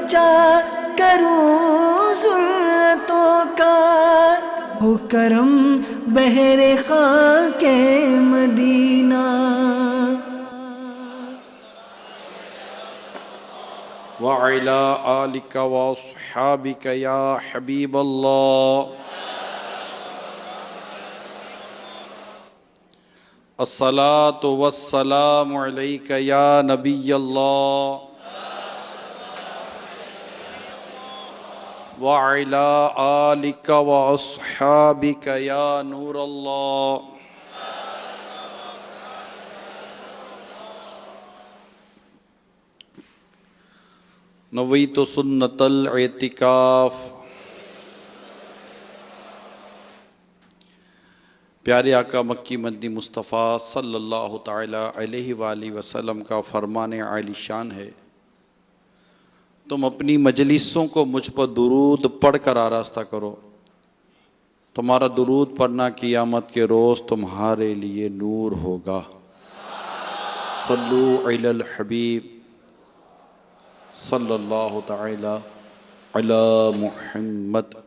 बचा करूं सुन्नतों का, हो करम बहरे खाके मदीना। वअला आलिका व अस्हाबिका या हबीब अल्लाह। अस्सलातु वस्सलामु अलैका या नबी अल्लाह वअला आलिका व अस्हाबिका या नूर अल्लाह। नवीतु सुन्नतल एतिकाफ। प्यारे आका मक्की मदनी मुस्तफ़ा सल्लल्लाहु ताला अलैहि वाली वसल्लम का फरमान आलिशान है, तुम अपनी मजलिसों को मुझ पर दुरूद पढ़कर आरास्ता करो, तुम्हारा दुरूद पढ़ना क़ियामत के रोज़ तुम्हारे लिए नूर होगा। सल्लु अलल हबीब सल्लल्लाहु ताला अला मुहम्मद।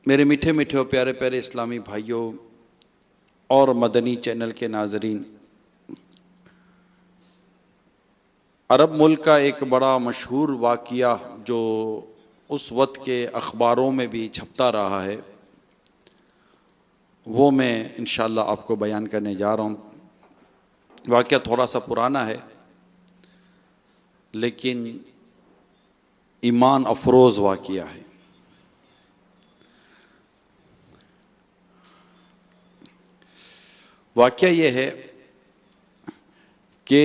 मेरे मीठे मीठे और प्यारे प्यारे इस्लामी भाइयों और मदनी चैनल के नाजरीन, अरब मुल्क का एक बड़ा मशहूर वाक़िया जो उस वक्त के अखबारों में भी छपता रहा है, वो मैं इंशाअल्लाह आपको बयान करने जा रहा हूँ। वाक़िया थोड़ा सा पुराना है लेकिन ईमान अफरोज़ वाक़िया है। वाक़या ये है कि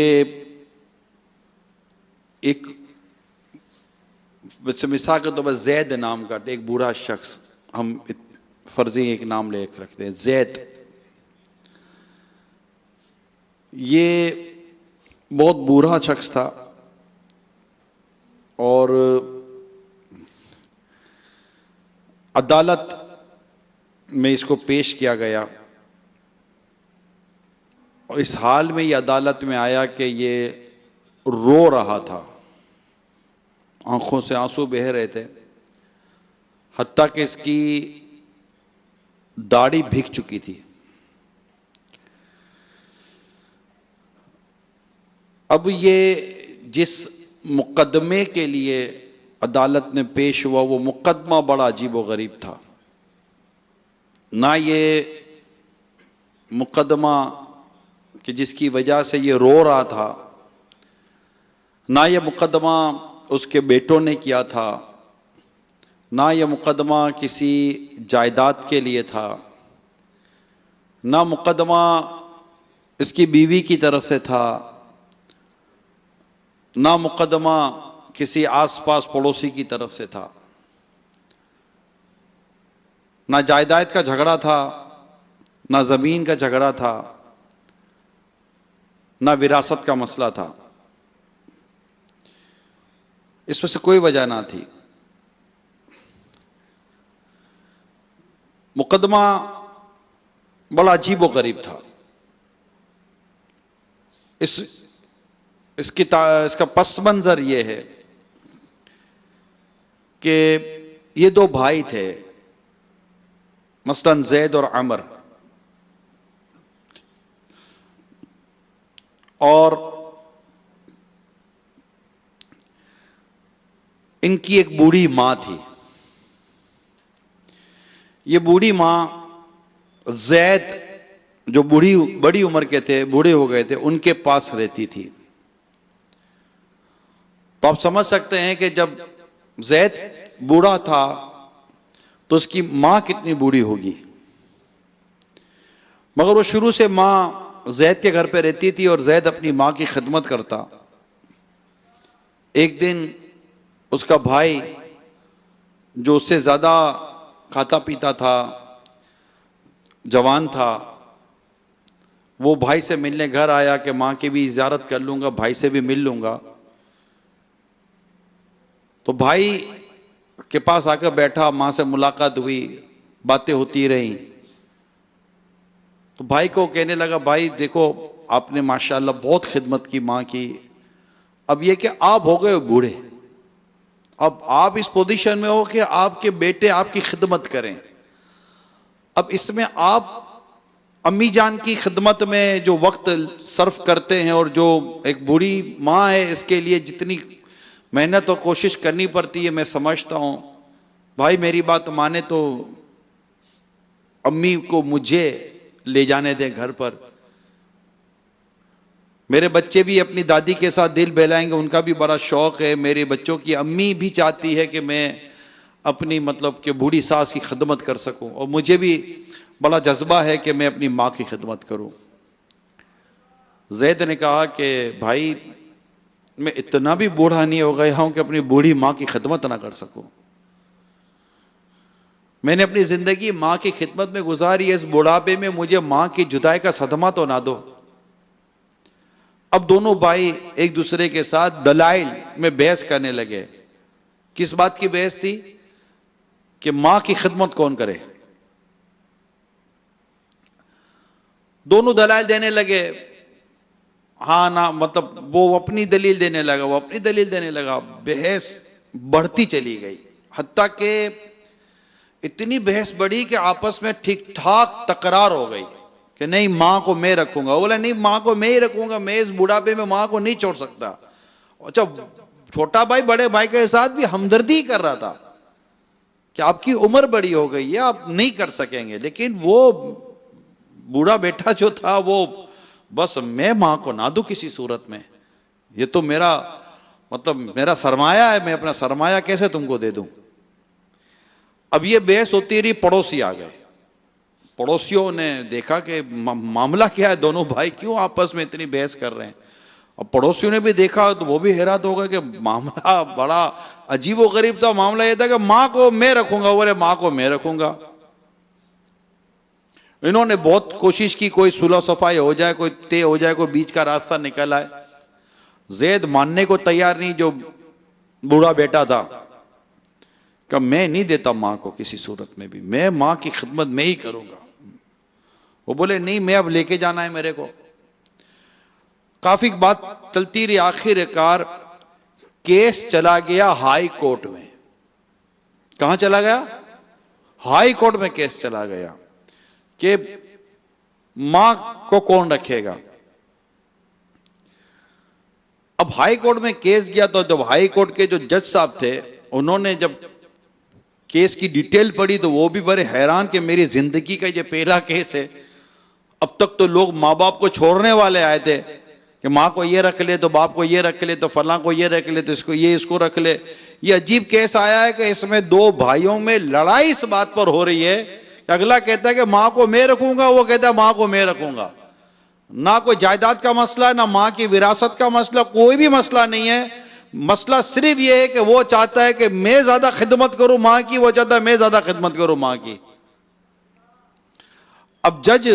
एक वैसे मिसाल के तौर पर जैद नाम का एक बूढ़ा शख्स, हम फर्जी एक नाम ले रखते हैं जैद, ये बहुत बूढ़ा शख्स था और अदालत में इसको पेश किया गया और इस हाल में ये अदालत में आया कि ये रो रहा था, आंखों से आंसू बह रहे थे, हत्ता कि इसकी दाढ़ी भीग चुकी थी। अब ये जिस मुकदमे के लिए अदालत ने पेश हुआ वो मुकदमा बड़ा अजीब व गरीब था। ना ये मुकदमा कि जिसकी वजह से ये रो रहा था, ना ये मुकदमा उसके बेटों ने किया था, ना ये मुकदमा किसी जायदाद के लिए था, ना मुकदमा इसकी बीवी की तरफ से था, ना मुकदमा किसी आसपास पड़ोसी की तरफ से था, ना जायदाद का झगड़ा था, ना जमीन का झगड़ा था, ना विरासत का मसला था। इसमें से कोई वजह ना थी। मुकदमा बड़ा अजीब व गरीब था। इसका पस मंजर यह है कि ये दो भाई थे, मसलन जैद और अमर, और इनकी एक बूढ़ी मां थी। ये बूढ़ी मां जैद जो बड़ी उम्र के थे, बूढ़े हो गए थे, उनके पास रहती थी। तो आप समझ सकते हैं कि जब जैद बूढ़ा था तो उसकी मां कितनी बूढ़ी होगी। मगर वो शुरू से मां जैद के घर पे रहती थी और जैद अपनी मां की खिदमत करता। एक दिन उसका भाई जो उससे ज्यादा खाता पीता था, जवान था, वो भाई से मिलने घर आया कि मां की भी ज़ियारत कर लूंगा, भाई से भी मिल लूंगा। तो भाई के पास आकर बैठा, मां से मुलाकात हुई, बातें होती रहीं। तो भाई को कहने लगा, भाई देखो आपने माशाअल्लाह बहुत खिदमत की मां की, अब ये कि आप हो गए बूढ़े, अब आप इस पोजीशन में हो कि आपके बेटे आपकी खिदमत करें। अब इसमें आप अम्मी जान की खिदमत में जो वक्त सर्फ करते हैं और जो एक बूढ़ी मां है इसके लिए जितनी मेहनत और कोशिश करनी पड़ती है, मैं समझता हूं। भाई मेरी बात माने तो अम्मी को मुझे ले जाने दें घर पर। मेरे बच्चे भी अपनी दादी के साथ दिल बहलाएंगे, उनका भी बड़ा शौक है। मेरे बच्चों की अम्मी भी चाहती है कि मैं अपनी मतलब कि बूढ़ी सास की खिदमत कर सकूं, और मुझे भी बड़ा जज्बा है कि मैं अपनी मां की खिदमत करूं। जैद ने कहा कि भाई मैं इतना भी बूढ़ा नहीं हो गया हूं कि अपनी बूढ़ी मां की खिदमत ना कर सकूं। मैंने अपनी जिंदगी मां की खिदमत में गुजारी है, इस बुढ़ापे में मुझे मां की जुदाई का सदमा तो ना दो। अब दोनों भाई एक दूसरे के साथ दलाइल में बहस करने लगे। किस बात की बहस थी? कि मां की खिदमत कौन करे। दोनों दलाइल देने लगे, हां ना, मतलब वो अपनी दलील देने लगा, वो अपनी दलील देने लगा। बहस बढ़ती चली गई, हत्ता कि इतनी बहस बढ़ी कि आपस में ठीक ठाक तकरार हो गई कि नहीं मां को मैं रखूंगा। बोला नहीं मां को मैं ही रखूंगा, मैं इस बुढ़ापे में मां को नहीं छोड़ सकता। अच्छा, छोटा भाई बड़े भाई के साथ भी हमदर्दी कर रहा था कि आपकी उम्र बड़ी हो गई है, आप नहीं कर सकेंगे। लेकिन वो बूढ़ा बेटा जो था वो बस मैं मां को ना दूं किसी सूरत में, ये तो मेरा मतलब मेरा सरमाया है, मैं अपना सरमाया कैसे तुमको दे दूं। अब ये बहस होती रही, पड़ोसी आ गए। पड़ोसियों ने देखा कि मामला क्या है, दोनों भाई क्यों आपस में इतनी बहस कर रहे हैं। और पड़ोसियों ने भी देखा तो वो भी हैरान हो गए कि मामला बड़ा अजीबो गरीब था। मामला यह था कि मां को मैं रखूंगा, बोले मां को मैं रखूंगा। इन्होंने बहुत कोशिश की कोई सुलह सफाई हो जाए, कोई तय हो जाए, कोई बीच का रास्ता निकल आए। जैद मानने को तैयार नहीं, जो बूढ़ा बेटा था, कि मैं नहीं देता मां को किसी सूरत में भी, मैं मां की खिदमत में ही करूंगा। वो बोले नहीं, मैं अब लेके जाना है मेरे को। काफी बात चलती रही, आखिरकार केस चला गया हाई कोर्ट में। कहां चला गया? हाई कोर्ट में केस चला गया कि मां को कौन रखेगा। अब हाई कोर्ट में केस गया तो जब हाई कोर्ट के जो जज साहब थे, उन्होंने जब केस की डिटेल पढ़ी तो वो भी बड़े हैरान कि मेरी जिंदगी का ये पहला केस है। अब तक तो लोग मां बाप को छोड़ने वाले आए थे कि मां को ये रख ले तो बाप को ये रख ले तो फलां को ये रख ले तो इसको रख ले। ये अजीब केस आया है कि इसमें दो भाइयों में लड़ाई इस बात पर हो रही है कि अगला कहता है कि मां को मैं रखूंगा, वो कहता है मां को मैं रखूंगा। ना कोई जायदाद का मसला है, ना मां की विरासत का मसला, कोई भी मसला नहीं है। मसला सिर्फ यह है कि वो चाहता है कि मैं ज्यादा खिदमत करूं मां की, वो चाहता है मैं ज्यादा खिदमत करूं मां की। अब जज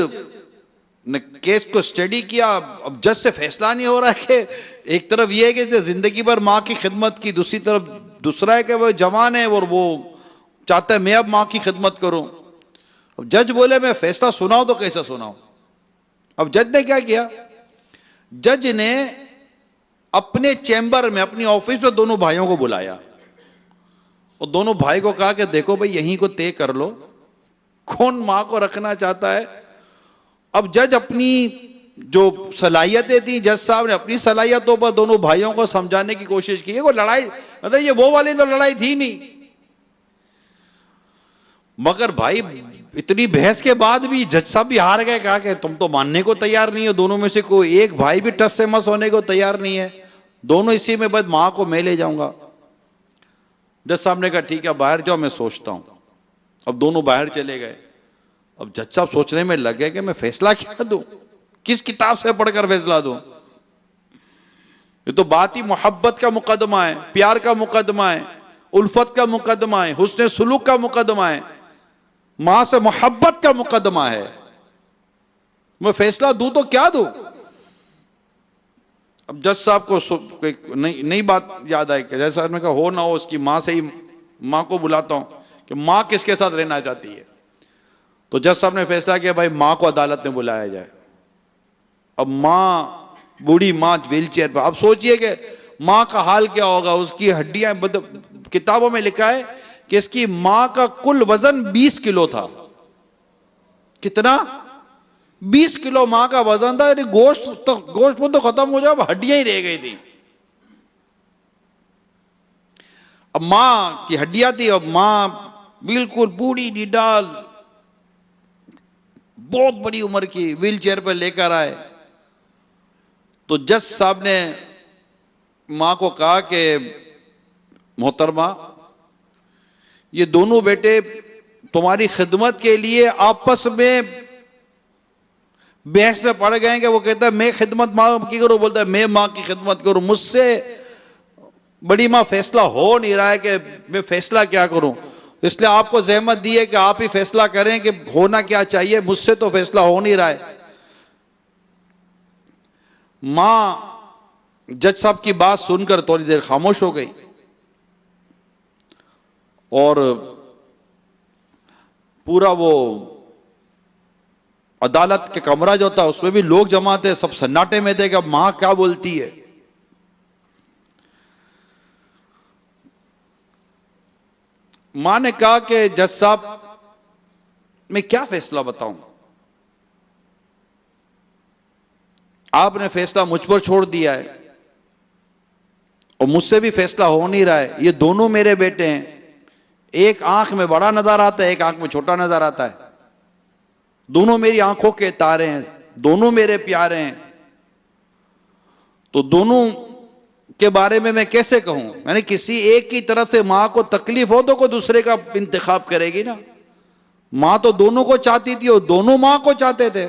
ने केस को स्टडी किया। अब जज से फैसला नहीं हो रहा है कि एक तरफ यह है कि जिंदगी भर मां की खिदमत की, दूसरी तरफ दूसरा है कि वो जवान है और वो चाहता है मैं अब मां की खिदमत करूं। अब जज बोले मैं फैसला सुनाऊं तो कैसे सुनाऊं। अब जज ने क्या किया? जज ने अपने चैम्बर में, अपनी ऑफिस में दोनों भाइयों को बुलाया और दोनों भाई को कहा कि देखो भाई यहीं को तय कर लो कौन मां को रखना चाहता है। अब जज अपनी जो सलाहियतें थी, जज साहब ने अपनी सलाहियतों पर दोनों भाइयों को समझाने की कोशिश की। वो लड़ाई मतलब ये वो वाली तो लड़ाई थी नहीं, मगर भाई इतनी बहस के बाद भी जज साहब भी हार गए। कहा कि तुम तो मानने को तैयार नहीं हो, दोनों में से कोई एक भाई भी टस से मस होने को तैयार नहीं है, दोनों इसी में बस मां को मैं ले जाऊंगा। जज साहब ने कहा ठीक है बाहर जाओ, मैं सोचता हूं। अब दोनों बाहर चले गए। अब जज साहब सोचने में लग गए कि मैं फैसला क्या दूं, किस किताब से पढ़कर फैसला दूं। ये तो बात ही मोहब्बत का मुकदमा है, प्यार का मुकदमा है, उल्फत का मुकदमा है, हुस्न सुलूक का मुकदमा है, मां से मोहब्बत का मुकदमा है। मैं फैसला दूं तो क्या दूं। अब जज साहब को नई बात याद आई कि जज साहब ने कहा हो ना हो उसकी मां से ही मां को बुलाता हूं कि मां किसके साथ रहना चाहती है। तो जज साहब ने फैसला किया भाई मां को अदालत में बुलाया जाए। अब मां, बूढ़ी मां व्हील चेयर पर। अब सोचिए कि मां का हाल क्या होगा, उसकी हड्डियां किताबों में लिखा है कि इसकी मां का कुल वजन 20 किलो था। कितना? 20 किलो मां का वजन था। गोश्त में तो खत्म हो जाए, हड्डियां ही रह गई थी। अब मां की हड्डियां थी, अब मां बिल्कुल बूढ़ी निडाल, बहुत बड़ी उम्र की, व्हील चेयर पर लेकर आए तो जज साहब ने मां को कहा कि मोहतरमा, ये दोनों बेटे तुम्हारी खिदमत के लिए आपस में बहस में पड़ गए कि वो कहता है मैं खिदमत मां की करूं, बोलता है मैं मां की खिदमत करूं, मुझसे बड़ी मां फैसला हो नहीं रहा है कि मैं फैसला क्या करूं, इसलिए आपको जहमत दी है कि आप ही फैसला करें कि होना क्या चाहिए, मुझसे तो फैसला हो नहीं रहा है। मां जज साहब की बात सुनकर थोड़ी देर खामोश हो गई और पूरा वो अदालत के कमरा जो था उसमें भी लोग जमा थे, सब सन्नाटे में थे कि अब मां क्या बोलती है। मां ने कहा कि जज साहब, मैं क्या फैसला बताऊं, आपने फैसला मुझ पर छोड़ दिया है और मुझसे भी फैसला हो नहीं रहा है। ये दोनों मेरे बेटे हैं, एक आंख में बड़ा नजर आता है, एक आंख में छोटा नजर आता है, दोनों मेरी आंखों के तारे हैं, दोनों मेरे प्यारे हैं, तो दोनों के बारे में मैं कैसे कहूं? यानी किसी एक की तरफ से मां को तकलीफ हो तो कोई दूसरे का इंतखाब करेगी ना। मां तो दोनों को चाहती थी और दोनों मां को चाहते थे।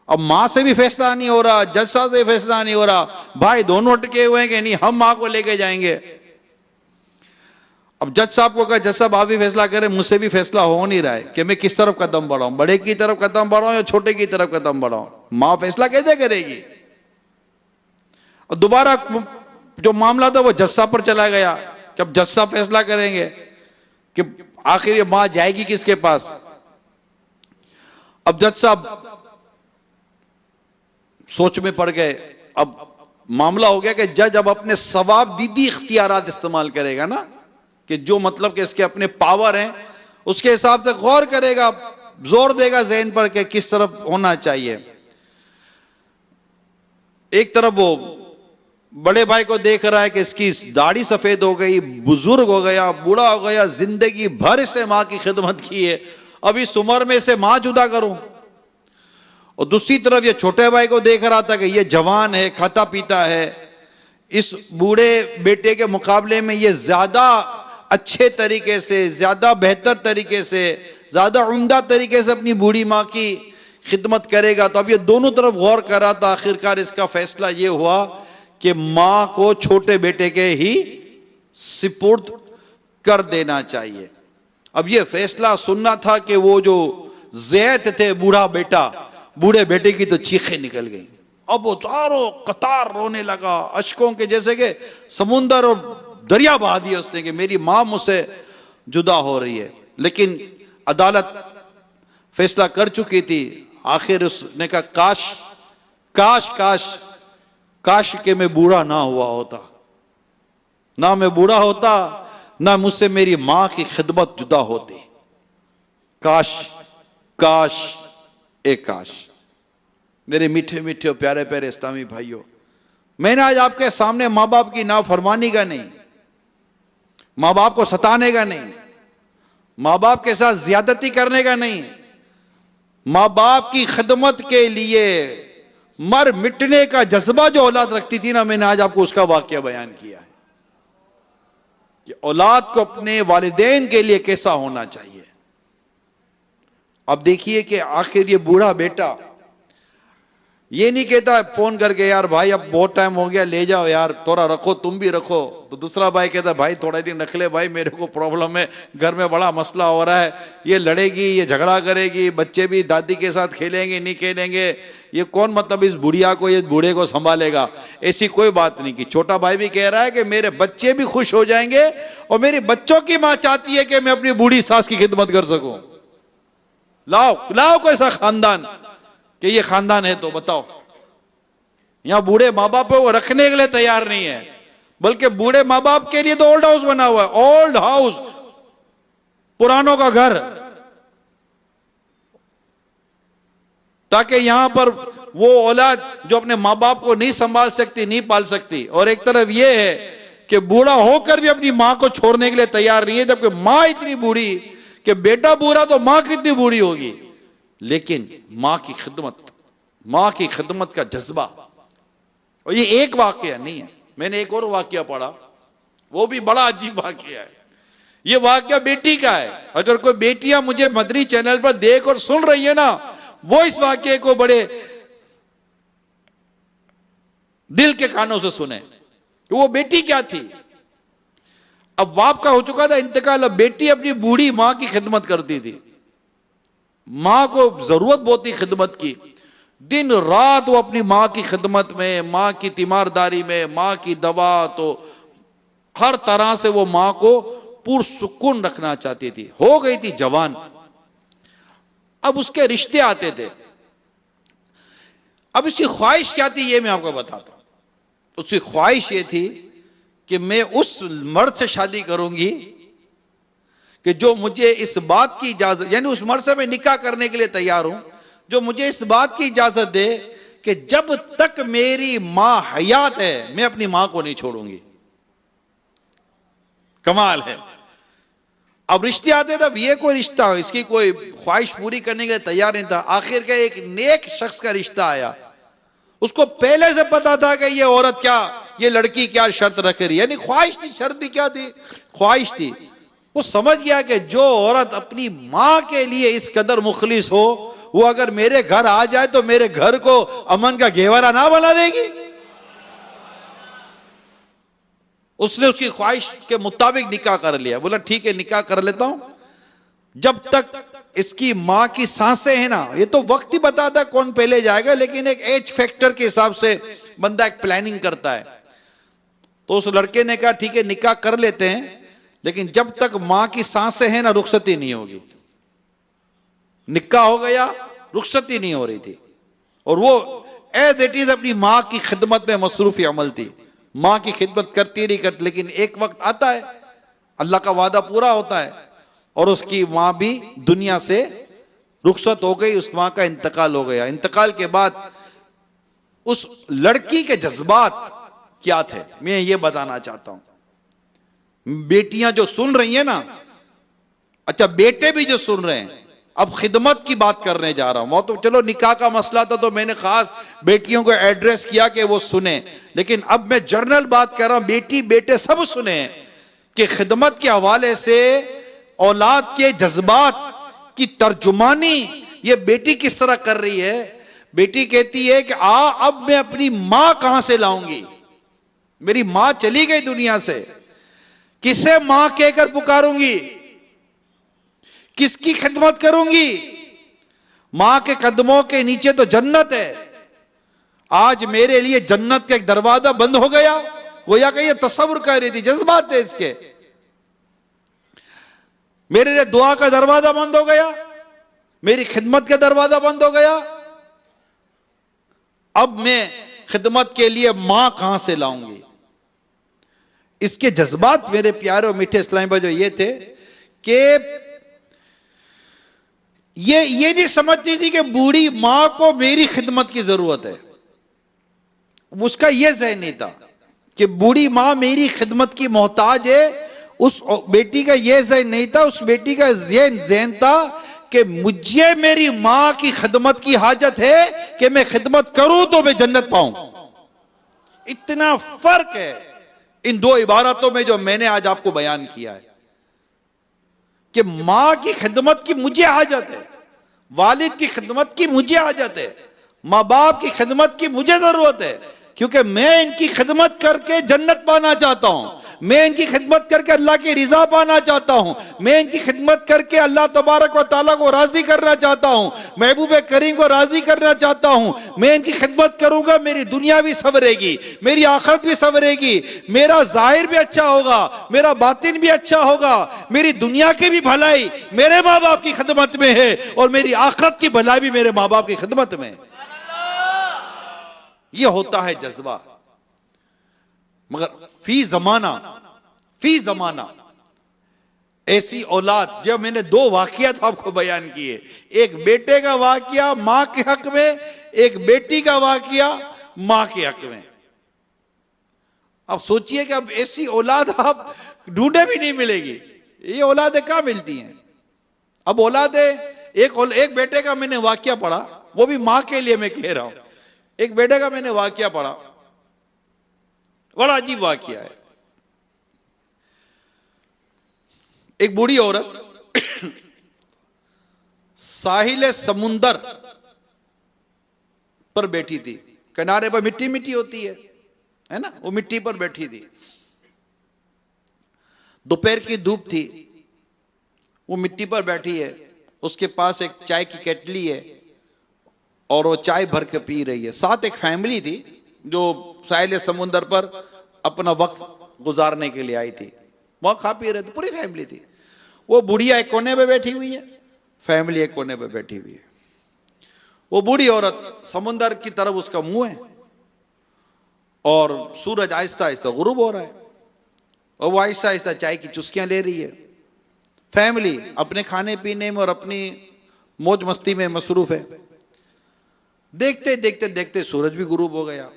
अब मां से भी फैसला नहीं हो रहा, जज साहब से फैसला नहीं हो रहा, भाई दोनों अटके हुए हैं कि नहीं हम मां को लेके जाएंगे। अब जज साहब को कहा, जज साहब आप भी फैसला करें, मुझसे भी फैसला हो नहीं रहा है कि मैं किस तरफ कदम बढ़ाऊं, बड़े की तरफ कदम बढ़ाऊं या छोटे की तरफ कदम बढ़ाऊं। मां फैसला कैसे करेगी? और दोबारा जो मामला था वो जज साहब पर चला गया कि अब जज साहब फैसला करेंगे कि आखिर ये मां जाएगी किसके पास। अब जज साहब सोच में पड़ गए। अब मामला हो गया कि जज अब अपने सवाब दीदी इख्तियारात इस्तेमाल करेगा ना, कि जो मतलब कि इसके अपने पावर हैं उसके हिसाब से गौर करेगा, जोर देगा ज़हन पर कि किस तरफ होना चाहिए। एक तरफ वो बड़े भाई को देख रहा है कि इसकी दाढ़ी सफेद हो गई, बुजुर्ग हो गया, बूढ़ा हो गया, जिंदगी भर इससे मां की खिदमत की है, अब इस उम्र में इसे मां जुदा करूं। और दूसरी तरफ ये छोटे भाई को देख रहा था कि ये जवान है, खाता पीता है, इस बूढ़े बेटे के मुकाबले में ये ज्यादा अच्छे तरीके से, ज्यादा बेहतर तरीके से, ज्यादा उम्दा तरीके से अपनी बूढ़ी मां की खिदमत करेगा। तो अब ये दोनों तरफ गौर कर रहा था। आखिरकार इसका फैसला ये हुआ कि मां को छोटे बेटे के ही सिपुर्द कर देना चाहिए। अब ये फैसला सुनना था कि वो जो जैद थे, बूढ़ा बेटा, बूढ़े बेटे की तो चीखें निकल गई। अब वो चारों कतार रोने लगा, अश्कों के जैसे कि समुंदर और दरिया बहा दिया उसने कि मेरी मां मुझसे जुदा हो रही है। लेकिन अदालत फैसला कर चुकी थी। आखिर उसने कहा काश काश काश काश के मैं बूढ़ा ना हुआ होता, ना मैं बूढ़ा होता, ना मुझसे मेरी मां की खिदमत जुदा होती। काश काश एक काश। मेरे मीठे मीठे और प्यारे प्यारे इस्लामी भाइयों, मैंने आज आपके सामने मां बाप की नाफरमानी का नहीं, मां बाप को सताने का नहीं, मां बाप के साथ ज्यादती करने का नहीं, मां बाप की खिदमत के लिए मर मिटने का जज्बा जो औलाद रखती थी ना, मैंने आज आपको उसका वाकया बयान किया है कि औलाद को अपने वालिदैन के लिए कैसा होना चाहिए। अब देखिए कि आखिर ये बूढ़ा बेटा ये नहीं कहता फोन करके यार भाई अब बहुत टाइम हो गया, ले जाओ यार, थोड़ा रखो, तुम भी रखो। तो दूसरा भाई कहता भाई थोड़ा दिन रख ले भाई, मेरे को प्रॉब्लम है, घर में बड़ा मसला हो रहा है, ये लड़ेगी, ये झगड़ा करेगी, बच्चे भी दादी के साथ खेलेंगे नहीं खेलेंगे, ये कौन मतलब इस बुढ़िया को, ये बूढ़े को संभालेगा। ऐसी कोई बात नहीं की। छोटा भाई भी कह रहा है कि मेरे बच्चे भी खुश हो जाएंगे और मेरे बच्चों की मां चाहती है कि मैं अपनी बूढ़ी सास की खिदमत कर सकूं। लाओ लाओ कोई ऐसा खानदान कि ये खानदान है तो बताओ। यहां बूढ़े मां बाप को रखने के लिए तैयार नहीं है, बल्कि बूढ़े मां बाप के लिए तो ओल्ड हाउस बना हुआ है, ओल्ड हाउस, पुरानों का घर, ताकि यहां पर वो औलाद जो अपने मां बाप को नहीं संभाल सकती, नहीं पाल सकती, और एक तरफ ये है कि बूढ़ा होकर भी अपनी मां को छोड़ने के लिए तैयार नहीं है, जबकि मां इतनी बूढ़ी कि बेटा बूढ़ा तो मां कितनी बूढ़ी होगी, लेकिन मां की खिदमत का जज्बा। और ये एक वाकया नहीं है, मैंने एक और वाकया पढ़ा, वो भी बड़ा अजीब वाकया है। ये वाकया बेटी का है। अगर कोई बेटियां मुझे मदनी चैनल पर देख और सुन रही है ना, वो इस वाकये को बड़े दिल के कानों से सुने कि वो बेटी क्या थी। अब बाप का हो चुका था इंतकाल, अब बेटी अपनी बूढ़ी मां की खिदमत करती थी। मां को जरूरत बहुत थी खिदमत की, दिन रात वो अपनी मां की खिदमत में, मां की तीमारदारी में, मां की दवा, तो हर तरह से वो मां को पुरसुकून रखना चाहती थी। हो गई थी जवान, अब उसके रिश्ते आते थे। अब उसकी ख्वाहिश क्या थी ये मैं आपको बताता हूं। उसकी ख्वाहिश ये थी कि मैं उस मर्द से शादी करूंगी कि जो मुझे इस बात की इजाजत, यानी उस मर्द से मैं निकाह करने के लिए तैयार हूं जो मुझे इस बात की इजाजत दे कि जब तक मेरी मां हयात है मैं अपनी मां को नहीं छोड़ूंगी। कमाल है। अब रिश्ते आते तब ये कोई रिश्ता हो, इसकी कोई ख्वाहिश पूरी करने के लिए तैयार नहीं था। आखिर का एक नेक शख्स का रिश्ता आया, उसको पहले से पता था कि ये औरत क्या, ये लड़की क्या शर्त रख रही है, यानी ख्वाहिश थी, शर्त भी क्या थी, ख्वाहिश थी। वो समझ गया कि जो औरत अपनी मां के लिए इस कदर मुखलिस हो, वो अगर मेरे घर आ जाए तो मेरे घर को अमन का घेवरा ना बना देगी। उसने उसकी ख्वाहिश के मुताबिक निकाह कर लिया। बोला ठीक है निकाह कर लेता हूं, जब तक इसकी मां की सांसें हैं ना, ये तो वक्त ही बताता है कौन पहले जाएगा, लेकिन एक एज फैक्टर के हिसाब से बंदा एक प्लानिंग करता है। तो उस लड़के ने कहा ठीक है निकाह कर लेते हैं, लेकिन जब तक मां की सांसें हैं ना रुखसती नहीं होगी। निकाह हो गया, रुखसती नहीं हो रही थी, और वो एज इट इज अपनी मां की खिदमत में मसरूफी अमल थी। मां की खिदमत करती रही करती, लेकिन एक वक्त आता है, अल्लाह का वादा पूरा होता है, और उसकी मां भी दुनिया से रुखसत हो गई, उस मां का इंतकाल हो गया। इंतकाल के बाद उस लड़की के जज्बात क्या थे मैं ये बताना चाहता हूं। बेटियां जो सुन रही हैं ना, अच्छा बेटे भी जो सुन रहे हैं, अब खिदमत की बात करने जा रहा हूं। वो तो चलो निकाह का मसला था तो मैंने खास बेटियों को एड्रेस किया कि वो सुने, लेकिन अब मैं जनरल बात कर रहा हूं, बेटी बेटे सब सुने कि खिदमत के हवाले से औलाद के जज्बात की तर्जुमानी ये बेटी किस तरह कर रही है। बेटी कहती है कि अब मैं अपनी मां कहां से लाऊंगी, मेरी मां चली गई दुनिया से, किसे मां कहकर पुकारूंगी, किसकी खिदमत करूंगी। मां के कदमों के नीचे तो जन्नत है, आज मेरे लिए जन्नत का एक दरवाजा बंद हो गया। वो या कि ये तस्वुर कर रही थी, जज्बात थे इसके, मेरे लिए दुआ का दरवाजा बंद हो गया, मेरी खिदमत का दरवाजा बंद हो गया, अब मैं खिदमत के लिए मां कहां से लाऊंगी। इसके जज्बात मेरे प्यारे और मीठे इस्लामी भाई जो ये थे कि ये नहीं समझती थी कि बूढ़ी मां को मेरी खिदमत की जरूरत है। उसका यह ज़हन नहीं था कि बूढ़ी मां मेरी खिदमत की मोहताज है। उस बेटी का यह ज़हन नहीं था, उस बेटी का ज़हन था कि मुझे मेरी मां की खिदमत की हाजत है कि मैं खिदमत करूं तो मैं जन्नत पाऊं। इतना फर्क है इन दो इबारतों में जो मैंने आज आपको बयान किया है कि मां की खिदमत की मुझे हाजत है, वालिद की खिदमत की मुझे हाजत है, मां बाप की खिदमत की मुझे जरूरत है, क्योंकि मैं इनकी खिदमत करके जन्नत पाना चाहता हूं, मैं इनकी खिदमत करके अल्लाह की रिजा पाना चाहता हूं, मैं इनकी खिदमत करके अल्लाह तबारक व तआला को राजी करना चाहता हूं, महबूब करीम को राजी करना चाहता हूं। मैं इनकी खिदमत करूंगा, मेरी दुनिया भी संवरेगी, मेरी आखिरत भी संवरेगी, मेरा जाहिर भी अच्छा होगा, मेरा बातिन भी अच्छा होगा, मेरी दुनिया की भी भलाई मेरे मां बाप की खिदमत में है और मेरी आखिरत की भलाई भी मेरे मां बाप की खिदमत में है। यह होता है जज्बा। मगर फी जमाना ऐसी औलाद, जब मैंने दो वाकयात आपको बयान किए, एक बेटे का वाकया मां के हक में, एक बेटी का वाकया मां के हक में। अब सोचिए कि अब ऐसी औलाद आप ढूंढे भी नहीं मिलेगी। ये औलादें कहां मिलती हैं? अब औलादें, एक बेटे का मैंने वाकया पढ़ा, वो भी मां के लिए मैं कह रहा हूं। एक बेटे का मैंने वाकया पढ़ा, बड़ा अजीब वाकया है। एक बूढ़ी औरत साहिल समुंदर पर बैठी थी। किनारे पर मिट्टी मिट्टी होती है ना, वो मिट्टी पर बैठी थी। दोपहर की धूप थी, वो मिट्टी पर बैठी है, उसके पास एक चाय की केटली है और वो चाय भर के पी रही है। साथ एक फैमिली थी जो साहिल समुंदर पर अपना वक्त गुजारने के लिए आई थी। वहां खा पी रहे थे, पूरी फैमिली थी। वो बुढ़िया एक कोने पे बैठी हुई है, फैमिली एक कोने पे बैठी हुई है। वो बूढ़ी औरत, समुंदर की तरफ उसका मुंह है और सूरज आहिस्ता आहिस्ता गुरूब हो रहा है और वो आहिस्ता आहिस्ता चाय की चुस्कियां ले रही है। फैमिली अपने खाने पीने में और अपनी मौज मस्ती में मसरूफ है। देखते देखते देखते सूरज भी गुरूब हो गया।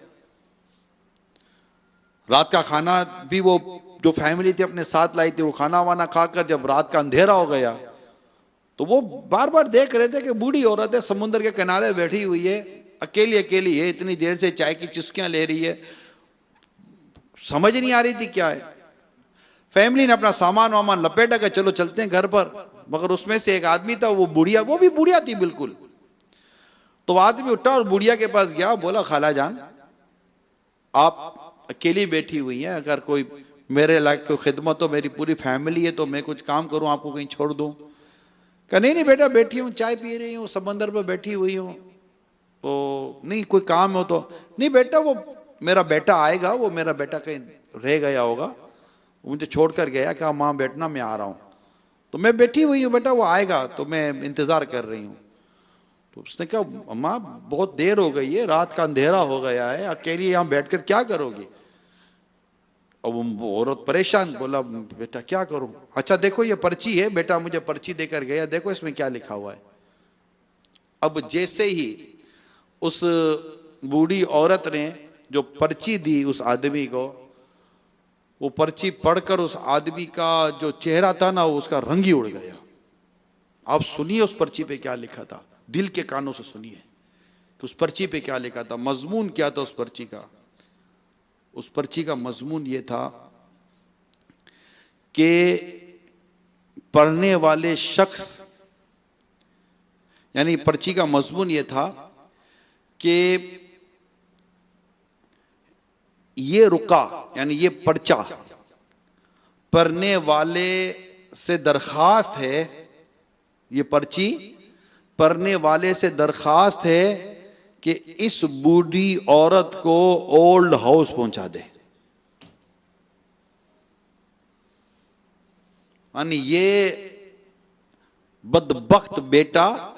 रात का खाना भी वो जो फैमिली थी अपने साथ लाई थी, वो खाना वाना खाकर जब रात का अंधेरा हो गया तो वो बार बार देख रहे थे कि बूढ़ी औरत है, समुद्र के किनारे बैठी हुई है, अकेली अकेली है, इतनी देर से चाय की चुस्कियां ले रही है, समझ नहीं आ रही थी क्या है। फैमिली ने अपना सामान वामान लपेटा कर चलो चलते हैं घर पर, मगर उसमें से एक आदमी था, वो बुढ़िया, वो भी बुढ़िया थी बिल्कुल। तो आदमी उठा और बुढ़िया के पास गया, बोला खाला जान आप अकेली बैठी हुई हैं, अगर कोई मेरे लायक कोई खिदमत हो, मेरी पूरी फैमिली है तो मैं कुछ काम करूं, आपको कहीं छोड़ दूं? कहा नहीं नहीं बेटा बैठी हूं, चाय पी रही हूं, समंदर पर बैठी हुई हूं। तो नहीं कोई काम हो तो? नहीं बेटा वो मेरा बेटा आएगा, वो मेरा बेटा कहीं रह गया होगा, मुझे छोड़कर गया, कहा मां बैठना मैं आ रहा हूं, तो मैं बैठी हुई हूं बेटा, वो आएगा तो मैं इंतजार कर रही हूं। तो उसने कहा अम्मा बहुत देर हो गई है, रात का अंधेरा हो गया है, अकेली यहां बैठकर क्या करोगी? और वो औरत परेशान, बोला बेटा क्या करूं? अच्छा देखो ये पर्ची है, बेटा मुझे पर्ची देकर गया, देखो इसमें क्या लिखा हुआ है। अब जैसे ही उस बूढ़ी औरत ने जो पर्ची दी उस आदमी को, वो पर्ची पढ़कर उस आदमी का जो चेहरा था ना, उसका रंग ही उड़ गया। आप सुनिए उस पर्ची पे क्या लिखा था, दिल के कानों से सुनिए कि उस पर्ची पे क्या लिखा था, मजमून क्या था उस पर्ची का। उस पर्ची का मजमून यह था कि पढ़ने वाले शख्स, यानी पर्ची का मजमून यह था कि ये रुका, यानी ये पर्चा पढ़ने वाले से दरखास्त है, ये पर्ची पढ़ने वाले से दरखास्त है कि इस बूढ़ी औरत को ओल्ड हाउस पहुंचा दे। यानी ये बदबख्त बेटा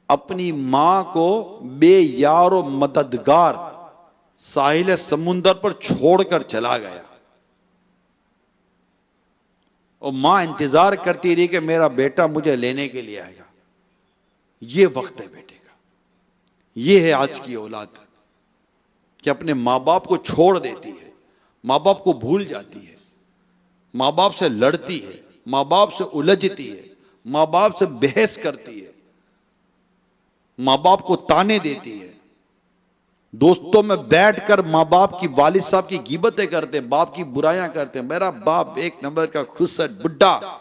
अपनी मां को बेयार और मददगार साहिल समुंदर पर छोड़कर चला गया और मां इंतजार करती रही कि मेरा बेटा मुझे लेने के लिए आएगा। ये वक्त है बेटे का, ये है आज की औलाद कि अपने मां बाप को छोड़ देती है, मां बाप को भूल जाती है, मां बाप से लड़ती है, मां बाप से उलझती है, मां बाप से बहस करती है, मां बाप को ताने देती है, दोस्तों में बैठकर मां बाप की, वालिद साहब की गिबतें करते हैं, बाप की बुराइयां करते हैं। मेरा बाप एक नंबर का खुसट बुड्ढा,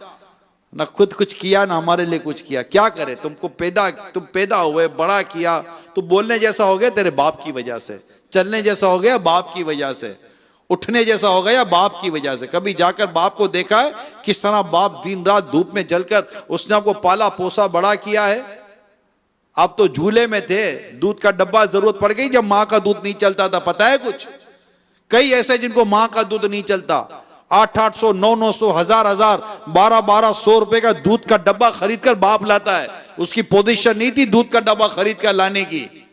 ना खुद कुछ किया ना हमारे लिए कुछ किया, क्या करे? तुम पैदा हुए, बड़ा किया, तुम बोलने जैसा हो गया तेरे बाप की वजह से, चलने जैसा हो गया बाप की वजह से, उठने जैसा हो गया बाप की वजह से। कभी जाकर बाप को देखा है किस तरह बाप दिन रात धूप में जलकर उसने आपको पाला पोसा बड़ा किया है? आप तो झूले में थे, दूध का डब्बा जरूरत पड़ गई जब मां का दूध नहीं चलता था, पता है कुछ? कई ऐसे जिनको मां का दूध नहीं चलता, 800, 900, 1000, 1200 रुपए का दूध का डब्बा खरीदकर बाप लाता है। उसकी पोजीशन नहीं थी दूध का डब्बा खरीद कर लाने की।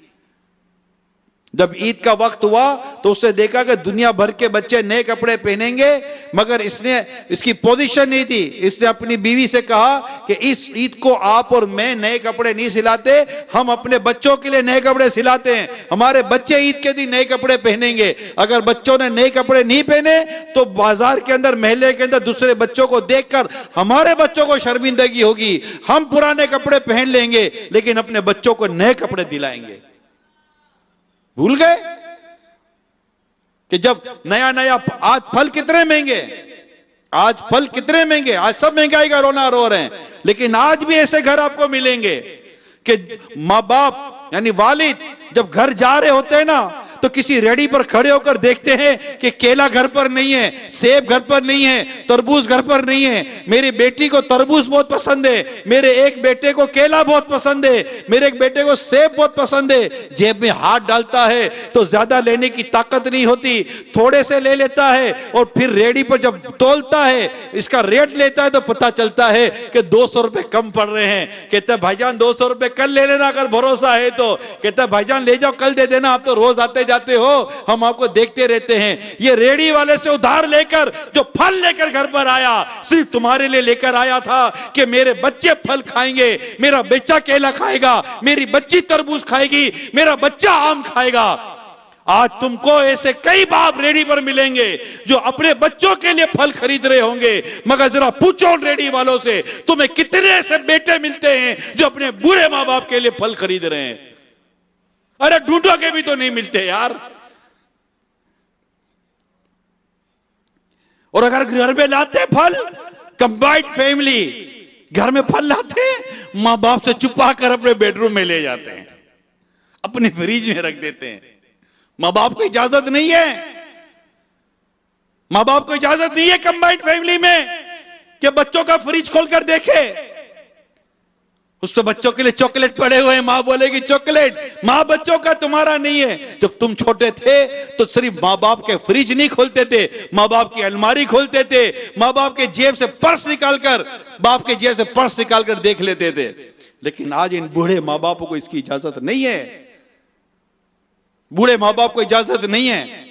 जब ईद का वक्त हुआ तो उसने देखा कि दुनिया भर के बच्चे नए कपड़े पहनेंगे, मगर इसकी पोजीशन नहीं थी। इसने अपनी बीवी से कहा कि इस ईद को आप और मैं नए कपड़े नहीं सिलाते, हम अपने बच्चों के लिए नए कपड़े सिलाते हैं। हमारे बच्चे ईद के दिन नए कपड़े पहनेंगे। अगर बच्चों ने नए कपड़े नहीं पहने तो बाजार के अंदर, महल्ले के अंदर दूसरे बच्चों को देखकर हमारे बच्चों को शर्मिंदगी होगी। हम पुराने कपड़े पहन लेंगे लेकिन अपने बच्चों को नए कपड़े दिलाएंगे। भूल गए कि जब नया नया, आज फल कितने महंगे, आज फल कितने महंगे, आज सब महंगाई का रोना रो रहे हैं, लेकिन आज भी ऐसे घर आपको मिलेंगे कि मां बाप यानी वालिद जब घर जा रहे होते हैं ना तो किसी रेडी पर खड़े होकर देखते हैं कि केला घर पर नहीं है, सेब घर पर नहीं है, तरबूज घर पर नहीं है। मेरी बेटी को तरबूज बहुत पसंद है, मेरे एक बेटे को केला बहुत पसंद है, मेरे एक बेटे को सेब बहुत पसंद है। जेब में हाथ डालता है तो ज्यादा लेने की ताकत नहीं होती, थोड़े से ले लेता है और फिर रेडी पर जब तोलता है, इसका रेट लेता है तो पता चलता है कि 200 रुपए कम पड़ रहे हैं। कहता है भाईजान 200 रुपए कल ले लेना अगर भरोसा है तो। कहता है भाईजान ले जाओ कल दे देना, आप तो रोज आते जाते हो, हम आपको देखते रहते हैं। ये रेडी वाले से उधार लेकर जो फल लेकर घर पर आया, सिर्फ तुम्हारे लिए लेकर आया था कि मेरे बच्चे फल खाएंगे, मेरा बच्चा केला खाएगा, मेरी बच्ची तरबूज खाएगी, मेरा बच्चा आम खाएगा। आज तुमको ऐसे कई बाप रेडी पर मिलेंगे जो अपने बच्चों के लिए फल खरीद रहे होंगे, मगर जरा पूछो रेडी वालों से तुम्हें कितने ऐसे बेटे मिलते हैं जो अपने बूढ़े मां बाप के लिए फल खरीद रहे हैं। अरे ढूंढो के भी तो नहीं मिलते यार। और अगर घर में लाते फल, कंबाइंड फैमिली घर में फल लाते, मां बाप से छुपा कर अपने बेडरूम में ले जाते हैं, अपने फ्रिज में रख देते हैं। मां बाप को इजाजत नहीं है, मां बाप को इजाजत नहीं है कंबाइंड फैमिली में कि बच्चों का फ्रिज खोलकर देखे। उससे बच्चों के लिए चॉकलेट पड़े हुए हैं, मां बोलेगी चॉकलेट, मां बच्चों का तुम्हारा नहीं है। जब तुम छोटे थे तो सिर्फ मां बाप के फ्रिज नहीं खोलते थे, मां बाप की अलमारी खोलते थे, मां बाप के जेब से पर्स निकालकर, बाप के जेब से पर्स निकालकर देख लेते थे। लेकिन आज इन बूढ़े मां बापों को इसकी इजाजत नहीं है, बूढ़े मां बाप को इजाजत नहीं है।